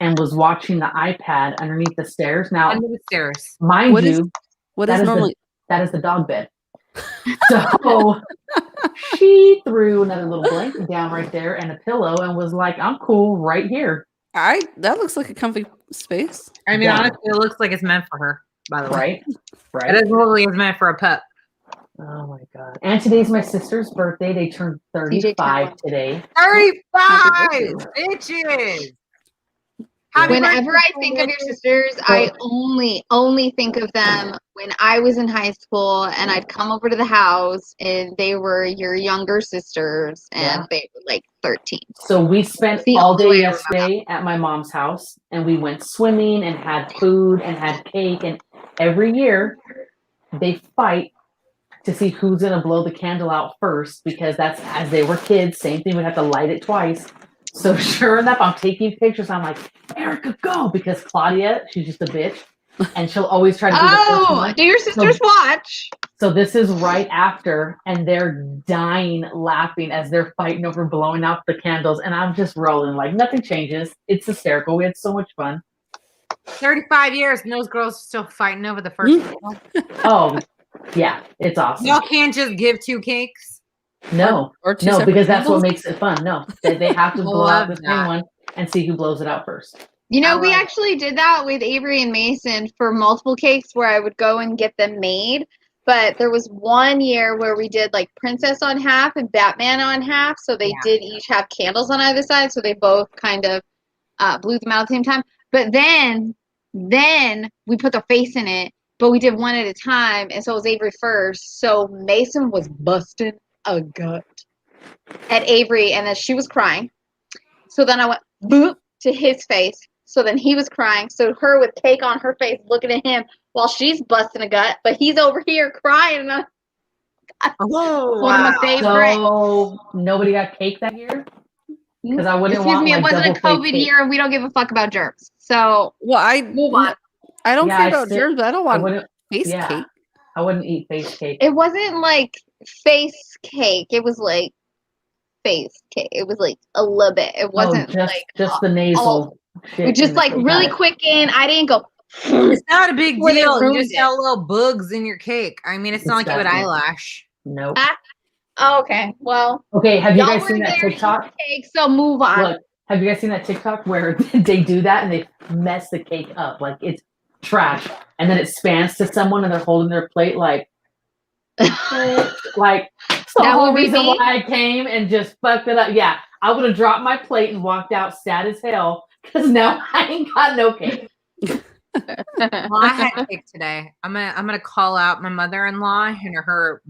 and was watching the iPad underneath the stairs. Now, Under the stairs. mind What is- you, What that is is normally? that is the dog bed. So she threw another little blanket down right there and a pillow and was like, I'm cool right here. That looks like a comfy space. I mean, Yeah. honestly, it looks like it's meant for her, by the way. Right? It Right. is literally is meant for a pup. Oh my God. And today's my sister's birthday. They turned 35 today. 35 birthday. bitches. Happy Whenever I birthday, think of your bitches. sisters, I only think of them when I was in high school and I'd come over to the house and they were your younger sisters and Yeah. they were like 13. So we spent The all only day way I remember. yesterday at my mom's house and we went swimming and had food and had cake. And every year they fight to see who's going to blow the candle out first because that's as they were kids. Same thing. We'd have to light it twice. So sure enough, I'm taking pictures. I'm like, Erica, go. Because Claudia, she's just a bitch. And she'll always try to do the first one. Do your sisters watch? So this is right after, and they're dying laughing as they're fighting over blowing out the candles. And I'm just rolling like nothing changes. It's hysterical. We had so much fun. 35 years and those girls are still fighting over the first one. Oh, yeah. It's awesome. Y'all can't just give 2 cakes. No. Or two No, separate because that's what candles? makes it fun. No. They have to blow out the same that. one and see who blows it out first. You know, I we like it. actually did that with Avery and Mason for multiple cakes where I would go and get them made. But there was one year where we did like Princess on half and Batman on half. So they did each have candles on either side. So they both kind of blew them out at the same time. But then we put their face in it, but we did one at a time. And so it was Avery first. So Mason was busting a gut at Avery. And then she was crying. So then I went boop to his face. So then he was crying. So her with cake on her face looking at him while she's busting a gut. But he's over here crying. And Oh, one of my favorites. So nobody got cake that year? Because I wouldn't Excuse want me, my it wasn't a double plate COVID cake. year and we don't give a fuck about germs. So Well, move on. I don't Yeah, care I about still- germs, but I don't want wouldn't. face Yeah. cake. I wouldn't eat face cake. It wasn't like face cake. It was like face cake. It was like a little bit. It wasn't just the nasal. shit just in the like cake. really Got it. quick in. I didn't go. it's not a big Before they deal. You ruined just it. got little bugs in your cake. I mean, it's not like you had Disgusting. eyelash. Nope. Oh, okay. Well, Okay, have you y'all guys were seen that there TikTok? eating cake, so move on. Look, have you guys seen that TikTok where they do that and they mess the cake up? Like it's trash. And then it spans to someone and they're holding their plate like like it's the That whole would be reason me? why I came and just fucked it up. Yeah, I would have dropped my plate and walked out sad as hell because now I ain't got no cake. Well, I had cake today. I'm gonna call out my mother-in-law and her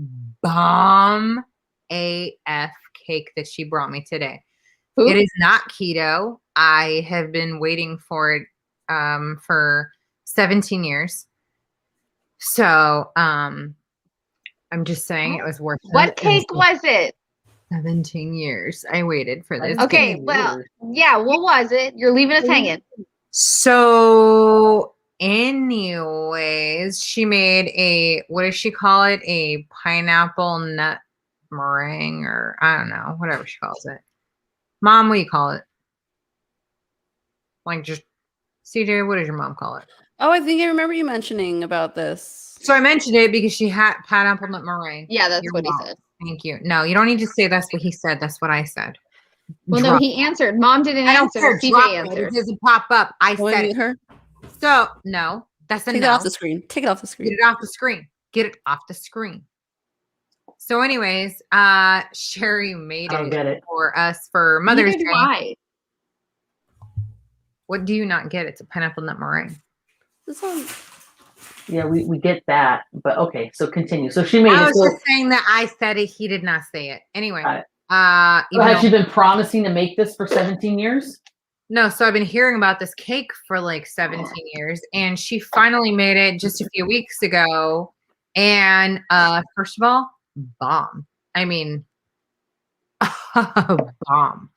bomb AF cake that she brought me today. Who? It is not keto. I have been waiting for it for 17 years. So I'm just saying it was worth it. What cake was it? 17 years. I waited for this. Okay, well, yeah, what was it? You're leaving us hanging. So, anyways, she made a, what does she call it? A pineapple nut meringue, or I don't know, whatever she calls it. Mom, what do you call it? Like just, CJ, what does your mom call it? Oh, I think I remember you mentioning about this. So I mentioned it because she had pineapple nut meringue. Yeah, that's You're what he wrong. said. Thank you. No, you don't need to say that's what he said. That's what I said. Well, no, Drop he answered. Mom didn't I don't answer. care. CJ Drop it. answered. It doesn't pop up. I Want said to it. mute her? So no, that's a Take it no. off the screen. Take it off the Get screen. it off the screen. Get it off the screen. So, anyways, Sherry made I don't it get it. for us for Mother's Neither Day. do I. What do you not get? It's a pineapple nut meringue. This one. Yeah, we get that, but okay. So continue. So she made I it. was So, just saying that I said it. He did not say it. Anyway, Got it. even has though- she been promising to make this for 17 years? no, so I've been hearing about this cake for like 17 years, and she finally made it just a few weeks ago. And first of all, bomb. I mean, bomb.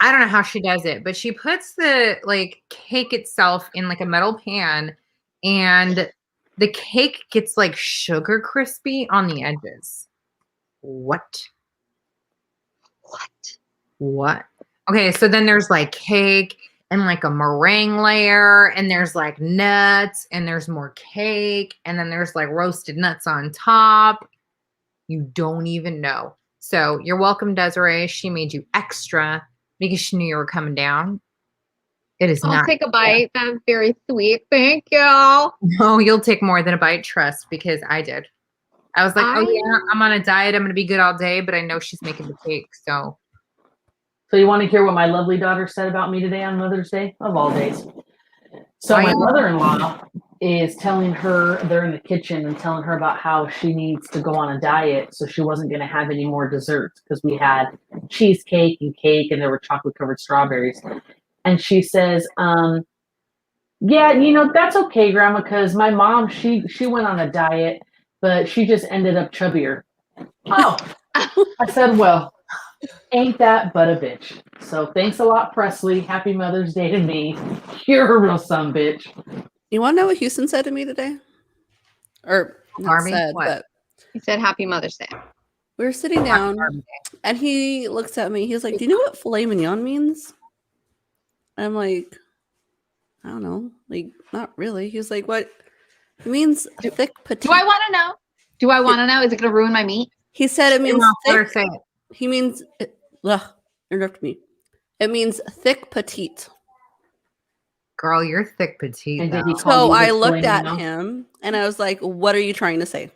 I don't know how she does it, but she puts the like cake itself in like a metal pan, and the cake gets like sugar crispy on the edges. What? Okay, so then there's like cake, and like a meringue layer, and there's like nuts, and there's more cake, and then there's like roasted nuts on top. You don't even know. So you're welcome, Desiree. She made you extra because she knew you were coming down. It is I'll not. take a bite. That's very sweet. Thank you. No, you'll take more than a bite, trust, because I did. I was like, oh yeah, I'm on a diet. I'm going to be good all day, but I know she's making the cake. So you want to hear what my lovely daughter said about me today on Mother's Day, of all days? So my mother-in-law is telling her, they're in the kitchen and telling her about how she needs to go on a diet, so she wasn't going to have any more desserts because we had cheesecake and cake and there were chocolate-covered strawberries. And she says, yeah, that's okay, Grandma, because my mom, she went on a diet, but she just ended up chubbier. Oh, I said, well, ain't that but a bitch. So thanks a lot, Presley. Happy Mother's Day to me. You're a real son bitch. You want to know what Houston said to me today? Or not said, what? but He said Happy Mother's Day. we were sitting down and he looks at me. He's like, do you know what filet mignon means? I'm like, I don't know. Like, not really. He was like, what? It means thick petite. Do I want to know? Do I want to know? Is it going to ruin my meat? He said it means thick. Say it. He means, interrupt me. It means thick petite. Girl, you're thick petite. And did he So I looked at him and I was like, what are you trying to say?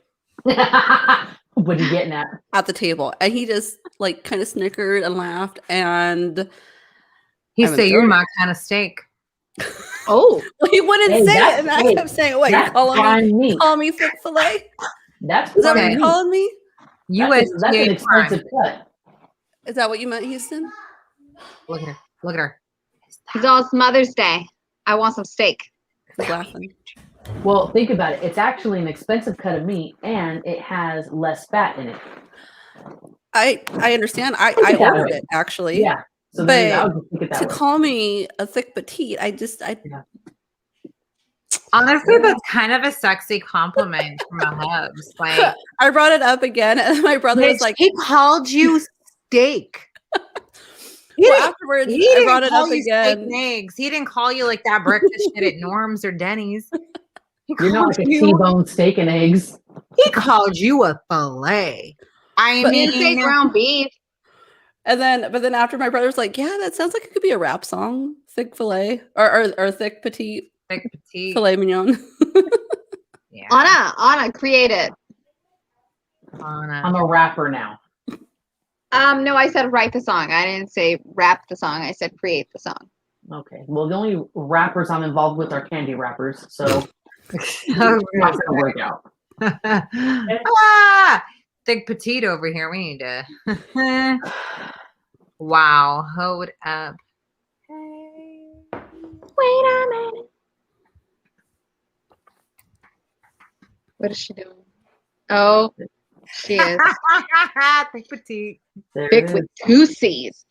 What are you getting at? At the table. And he just like kind of snickered and laughed. And he said, you're my kind of steak. Oh. Well, he wouldn't say it. And I kept saying, what, you're calling me? Call me thick filet? That's Is that what you're calling me? That's an expensive cut. Is that what you meant, Houston? Look at her. Look at her. It's all Mother's Day. I want some steak. He's laughing. Well, think about it. It's actually an expensive cut of meat, and it has less fat in it. I understand. I ordered it, actually. Yeah. So but to call me a thick petite, honestly, that's kind of a sexy compliment from my hubs. Like, I brought it up again, and my brother was like, he called you steak. Afterwards, I brought it up again. Eggs. He didn't call you like that breakfast shit at Norm's or Denny's. You're not like a T-bone steak and eggs. He called you a fillet. I mean, say ground beef. But then after my brother's like, yeah, that sounds like it could be a rap song, thick fillet or thick petite filet mignon. Yeah. Anna, create it. I'm a rapper now. No, I said write the song. I didn't say rap the song. I said create the song. Okay. Well, the only rappers I'm involved with are candy rappers, so it's not gonna work out. Thick petite over here. We need to. Wow. Hold up. Hey. Wait a minute. What is she doing? Oh, she is. Thick petite. Thick with 2 C's.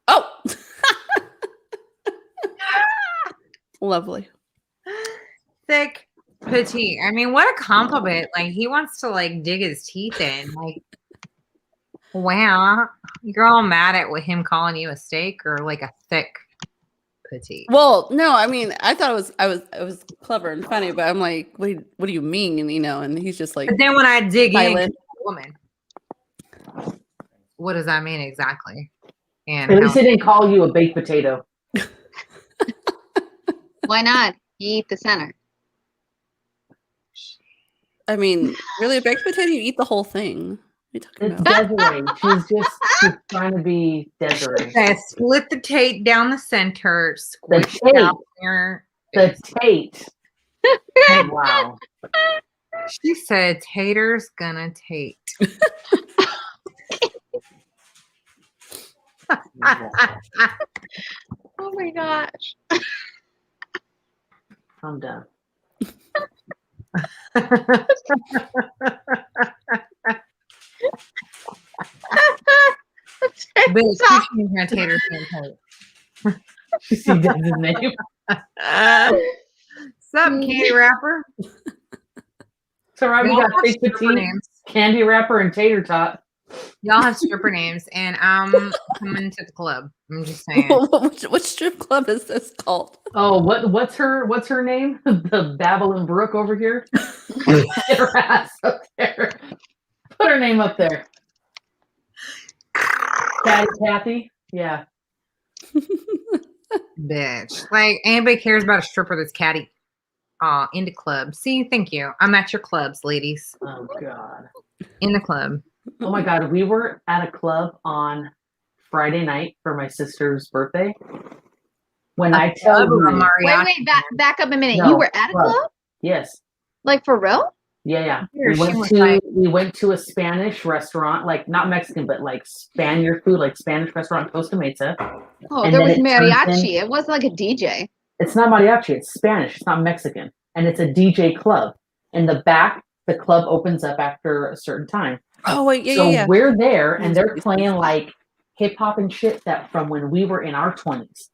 Oh. Lovely. Thick petite. I mean, what a compliment. Like, he wants to like dig his teeth in. Like, wow. You're all mad at him calling you a steak or like a thick petite. Well, no, I mean, I thought it was clever and funny, but I'm like, what do you mean? And he's just like, but then when I dig silent. in, woman, what does that mean exactly? And at least he didn't call you a baked potato. Why not? You eat the center. I mean, really, a baked potato, you eat the whole thing. What are you It's talking about? Desiree. She's trying to be Desiree. split the tate down the center, The squish it out tate. there. The tate. Oh, wow. She said, "Tater's gonna tate." Oh my gosh. I'm done. Bitch, you can't have taters gonna tate. She said his name. Sup, candy wrapper? So right, we got thick petite, candy wrapper, and tater tot. Y'all have stripper names, and I'm coming to the club. I'm just saying. Which strip club is this called? Oh, what's her name? The Babylon Brook over here. Get her ass up there. Put her name up there. Kathy. Yeah. Bitch. Like, anybody cares about a stripper that's catty. Into club. See, thank you. I'm at your clubs, ladies. Oh God. In the club. Oh my God. We were at a club on Friday night for my sister's birthday. When I tell you, wait, back up a minute. No, You were at a club? Yes. Like for real? Yeah. Here, We went to a Spanish restaurant, like not Mexican, but like Spaniard food, like Spanish restaurant, Costa Mesa. Oh, And there then was it mariachi. It wasn't like a DJ. It's not mariachi, it's Spanish, it's not Mexican. And it's a DJ club. In the back, the club opens up after a certain time. Oh, wait, yeah, So yeah. we're there and they're playing like hip hop and shit that from when we were in our 20s.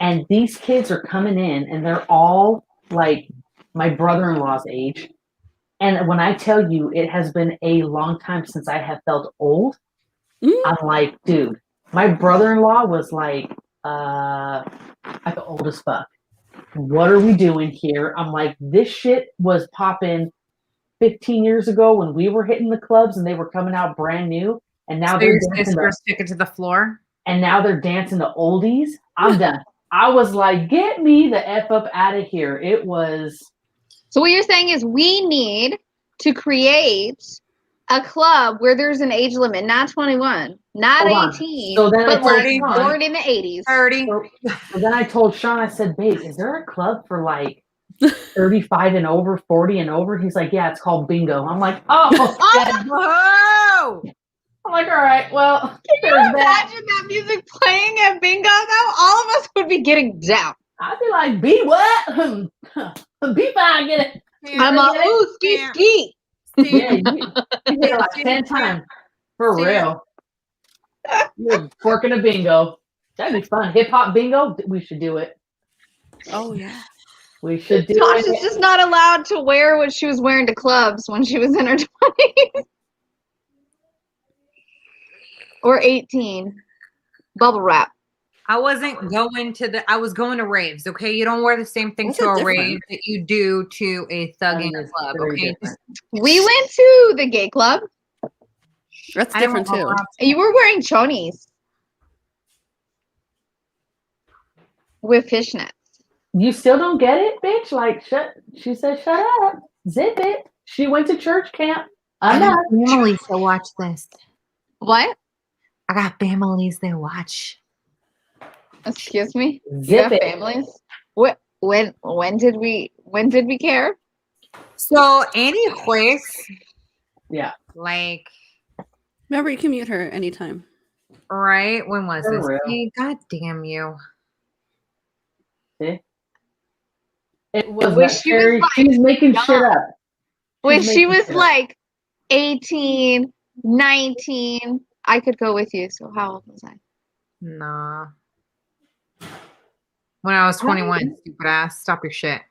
And these kids are coming in and they're all like my brother-in-law's age. And when I tell you it has been a long time since I have felt old, I'm like, dude, my brother-in-law was like old as fuck. What are we doing here? I'm like, this shit was popping 15 years ago when we were hitting the clubs and they were coming out brand new. And now they're dancing stick it to the floor. And now they're dancing to oldies. I'm done. I was like, get me the F up out of here. It was. So what you're saying is we need to create a club where there's an age limit, not 21, not 18, so then but like Sean, born in the 80s. 30. So then I told Sean, I said, babe, is there a club for like 35 and over, 40 and over? He's like, yeah, it's called bingo. I'm like, whoa! I'm like, all right, well, can you imagine that music playing at bingo though? All of us would be getting down. I'd be like, be what? Be fine, get it. I'm like, ooh, ski. Yeah, you get it like 10 times. For real. You're working a bingo. That'd be fun. Hip hop bingo, we should do it. Oh, yeah. We should do Tasha's it. just not allowed to wear what she was wearing to clubs when she was in her 20s. Or 18. Bubble wrap. I wasn't going I was going to raves, okay? You don't wear the same thing to a rave that you do to a thug in a club, okay? We went to the gay club. That's different too. You were wearing chonies. With fishnets. You still don't get it, bitch? Like, she said, shut up. Zip it. She went to church camp. I got families that watch this. What? I got families that watch. Excuse me? Zip it. Families? What? When did we care? So anyways. Yeah. Like. Remember, you can mute her anytime. Right? When was For this? real. Hey, God damn you. See? It was she's making shit up. When she was like 18, 19, I could go with you. So how old was I? Nah. When I was 21, stupid ass. Stop your shit.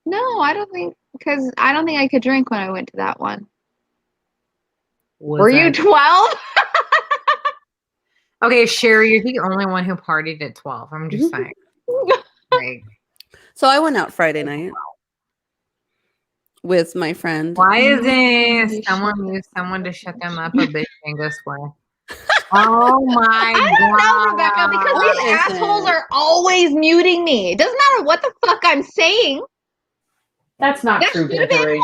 No, I don't think, because I don't think I could drink when I went to that one. Were you 12? Okay, Sherry, you're the only one who partied at 12. I'm just saying. Like, so I went out Friday night with my friend. Why isn't someone to shut them up a bitch and go swear? Oh my God. I don't know, Rebecca, because these assholes are always muting me. It doesn't matter what the fuck I'm saying. That's not true, Desiree.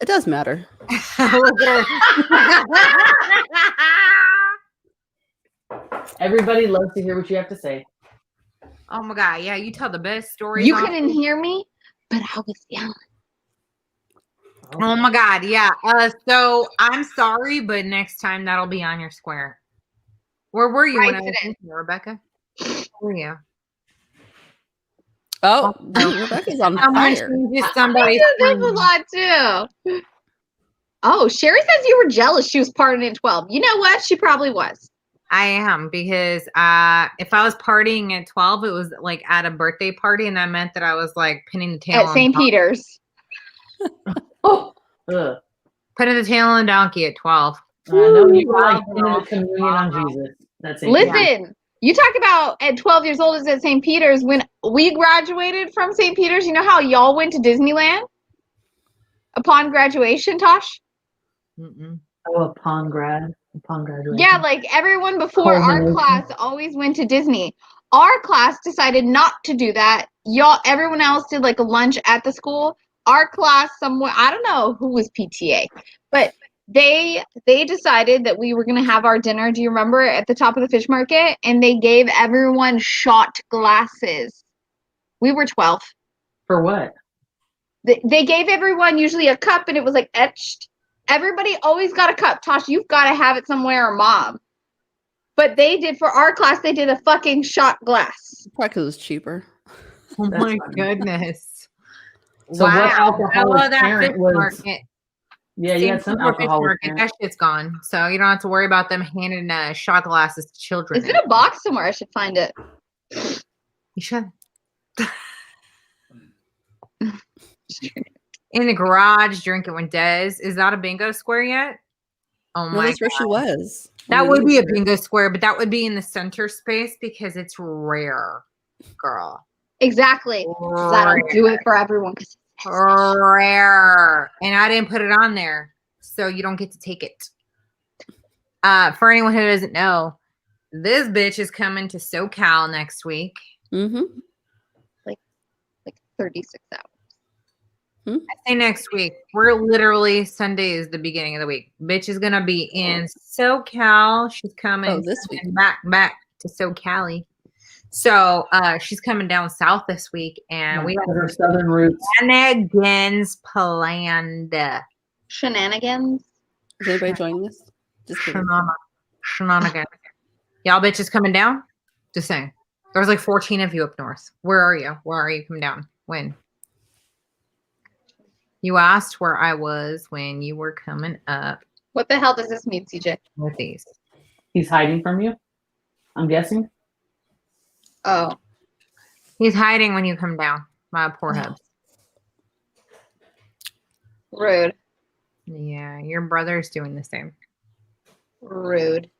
It does matter. Everybody loves to hear what you have to say. Oh my God. Yeah, you tell the best stories. You couldn't hear me, but I was yelling. Oh my God. Yeah. So I'm sorry, but next time that'll be on your square. Where were you when I was with you, Rebecca? Where were you? Oh, Rebecca's on fire. Somebody there's a lot too. Oh, Sherry says you were jealous she was partying at 12. You know what? She probably was. I am, because if I was partying at 12, it was like at a birthday party, and that meant that I was like pinning the tail at St. Peter's. Putting the tail on a donkey at 12. I know you were like Wow, in girl. the communion on Jesus. That's it. Listen, you talk about at 12 years old is at St. Peter's. When we graduated from St. Peter's, you know how y'all went to Disneyland upon graduation, Tosh? Mm-mm. Oh, upon graduation. Yeah, like everyone before our Culmination. class always went to Disney. Our class decided not to do that. Y'all, everyone else did like a lunch at the school. Our class somewhere, I don't know who was PTA, but they decided that we were gonna have our dinner. Do you remember at the top of the fish market? And they gave everyone shot glasses. We were 12. For what? They gave everyone usually a cup, and it was like etched. Everybody always got a cup. Tosh, you've got to have it somewhere, or mom. But they did for our class. They did a fucking shot glass. Probably because it was cheaper. Oh That's my funny. goodness. So what alcoholic Oh, that parent fish was? market. Yeah, you had some Same fish alcoholic market. parent. That shit's gone. So you don't have to worry about them handing shot glasses to children. It's in a box somewhere. I should find it. You should. In the garage, drinking when Des. Is that a bingo square yet? Oh No, my that's where she was. That would be a bingo square, but that would be in the center space because it's rare, girl. Exactly. That'll do it for everyone. Rare. And I didn't put it on there, so you don't get to take it. For anyone who doesn't know, this bitch is coming to SoCal next week. Mm-hmm. Like 36 hours. I say next week. We're literally Sunday is the beginning of the week. Bitch is gonna be in SoCal. She's coming this week. back to SoCal. So she's coming down south this week, and we got her southern roots. Shenanigans planned. Shenanigans. Is anybody joining this? Just kidding. Shenanigans. Y'all bitches coming down? Just saying. There's like 14 of you up north. Where are you? Where are you coming down? When? You asked where I was when you were coming up. What the hell does this mean, CJ? Northeast. He's hiding from you, I'm guessing. Oh. He's hiding when you come down. My poor hubs. Rude. Yeah, your brother's doing the same. Rude.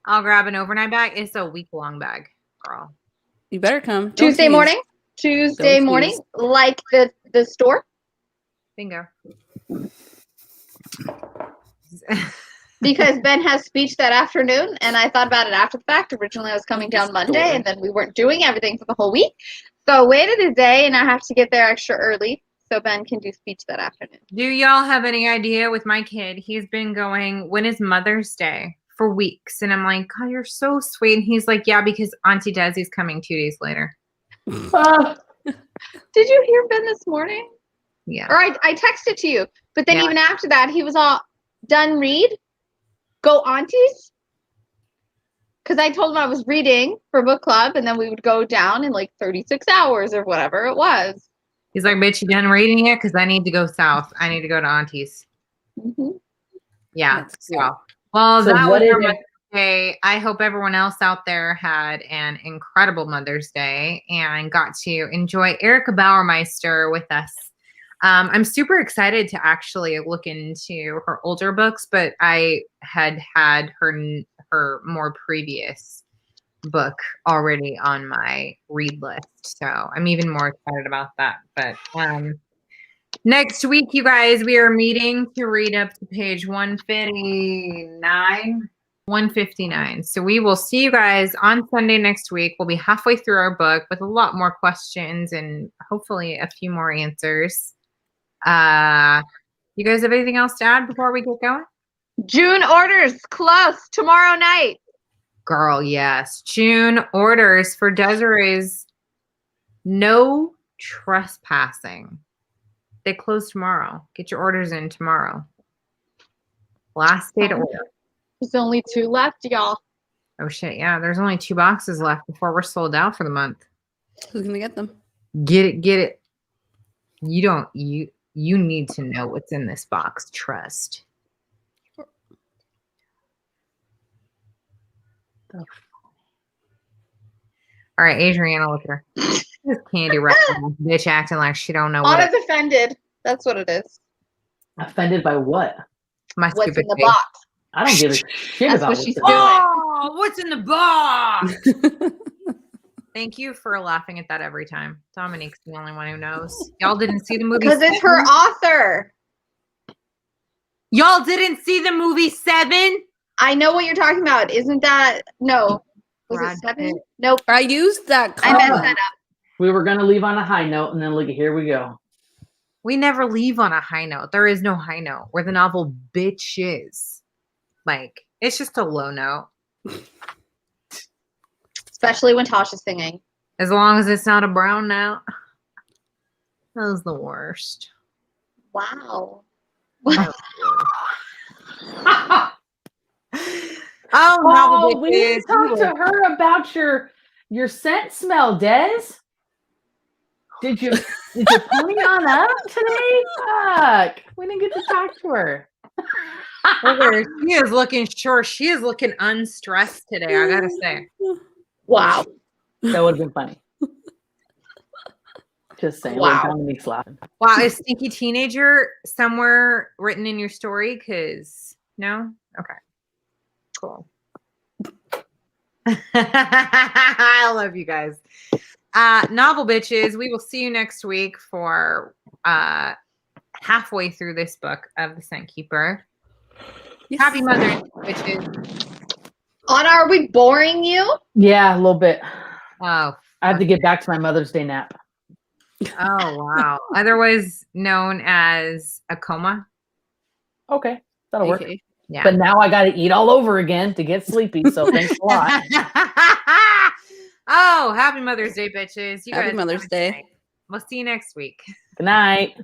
I'll grab an overnight bag. It's a week-long bag, girl. You better come. Don't Tuesday tease. morning. Tuesday Don't morning. tease. Like the store. Bingo. Because Ben has speech that afternoon, and I thought about it after the fact. Originally, I was coming down Monday, and then we weren't doing everything for the whole week. So I waited a day, and I have to get there extra early so Ben can do speech that afternoon. Do y'all have any idea with my kid? He's been going, when is Mother's Day? For weeks. And I'm like, God, you're so sweet. And he's like, yeah, because Auntie Desi's coming 2 days later. Did you hear Ben this morning? Yeah. Or I texted to you. But then Yeah. even after that, he was all, done read? Go aunties? Because I told him I was reading for book club, and then we would go down in like 36 hours or whatever it was. He's like, bitch, you done reading it? Because I need to go south. I need to go to Auntie's. Mm-hmm. Yeah. That's So, cute. well, So that what was is our it- Mother's Day. I hope everyone else out there had an incredible Mother's Day and got to enjoy Erica Bauermeister with us. I'm super excited to actually look into her older books, but I had her more previous book already on my read list. So I'm even more excited about that. But next week, you guys, we are meeting to read up to page 159. So we will see you guys on Sunday next week. We'll be halfway through our book with a lot more questions and hopefully a few more answers. You guys have anything else to add before we get going? June orders close tomorrow night. Girl, yes. June orders for Desiree's no trespassing. They close tomorrow. Get your orders in tomorrow. Last day to order. There's only 2 left, y'all. Oh shit, yeah. There's only 2 boxes left before we're sold out for the month. Who's gonna get them? Get it. You need to know what's in this box. Trust. All right, Adriana, look at her. This candy wrapper bitch acting like she don't know what. Anna's offended. That's what it is. Offended by what? My What's stupid in the face. box? I don't give a shit That's about what what's she's in doing. it. Oh, what's in the box? Thank you for laughing at that every time. Dominique's the only one who knows. Y'all didn't see the movie Because it's her author. Y'all didn't see the movie 7? I know what you're talking about. Isn't that no? Was Brad it 7? Pitt. Nope. I used that. I messed comma. that up. We were gonna leave on a high note, and then look at here we go. We never leave on a high note. There is no high note where the novel bitch is. Like, it's just a low note. Especially when Tasha's singing. As long as it's not a brown note. That was the worst. Wow. Oh, novel we need bitches. to talk to her about your scent smell, Des. Did you pony on up today? Fuck. We didn't get to talk to her. Look at her. She is looking sure. She is looking unstressed today, I gotta say. Wow. That would have been funny. Just saying. Wow. Dominique's laughing. Wow, is Stinky Teenager somewhere written in your story? Because no? Okay. Cool. I love you guys. Novel bitches, we will see you next week for halfway through this book of The Scent Keeper. Yes. Happy Mother's Day, bitches. Anna, are we boring you? Yeah, a little bit. Oh, I have to get back to my Mother's Day nap. oh wow. Otherwise known as a coma. Okay, that'll work. Okay. Yeah. But now I got to eat all over again to get sleepy. So thanks a lot. Oh, happy Mother's Day, bitches. You Happy guys Mother's have a Day. night. We'll see you next week. Good night.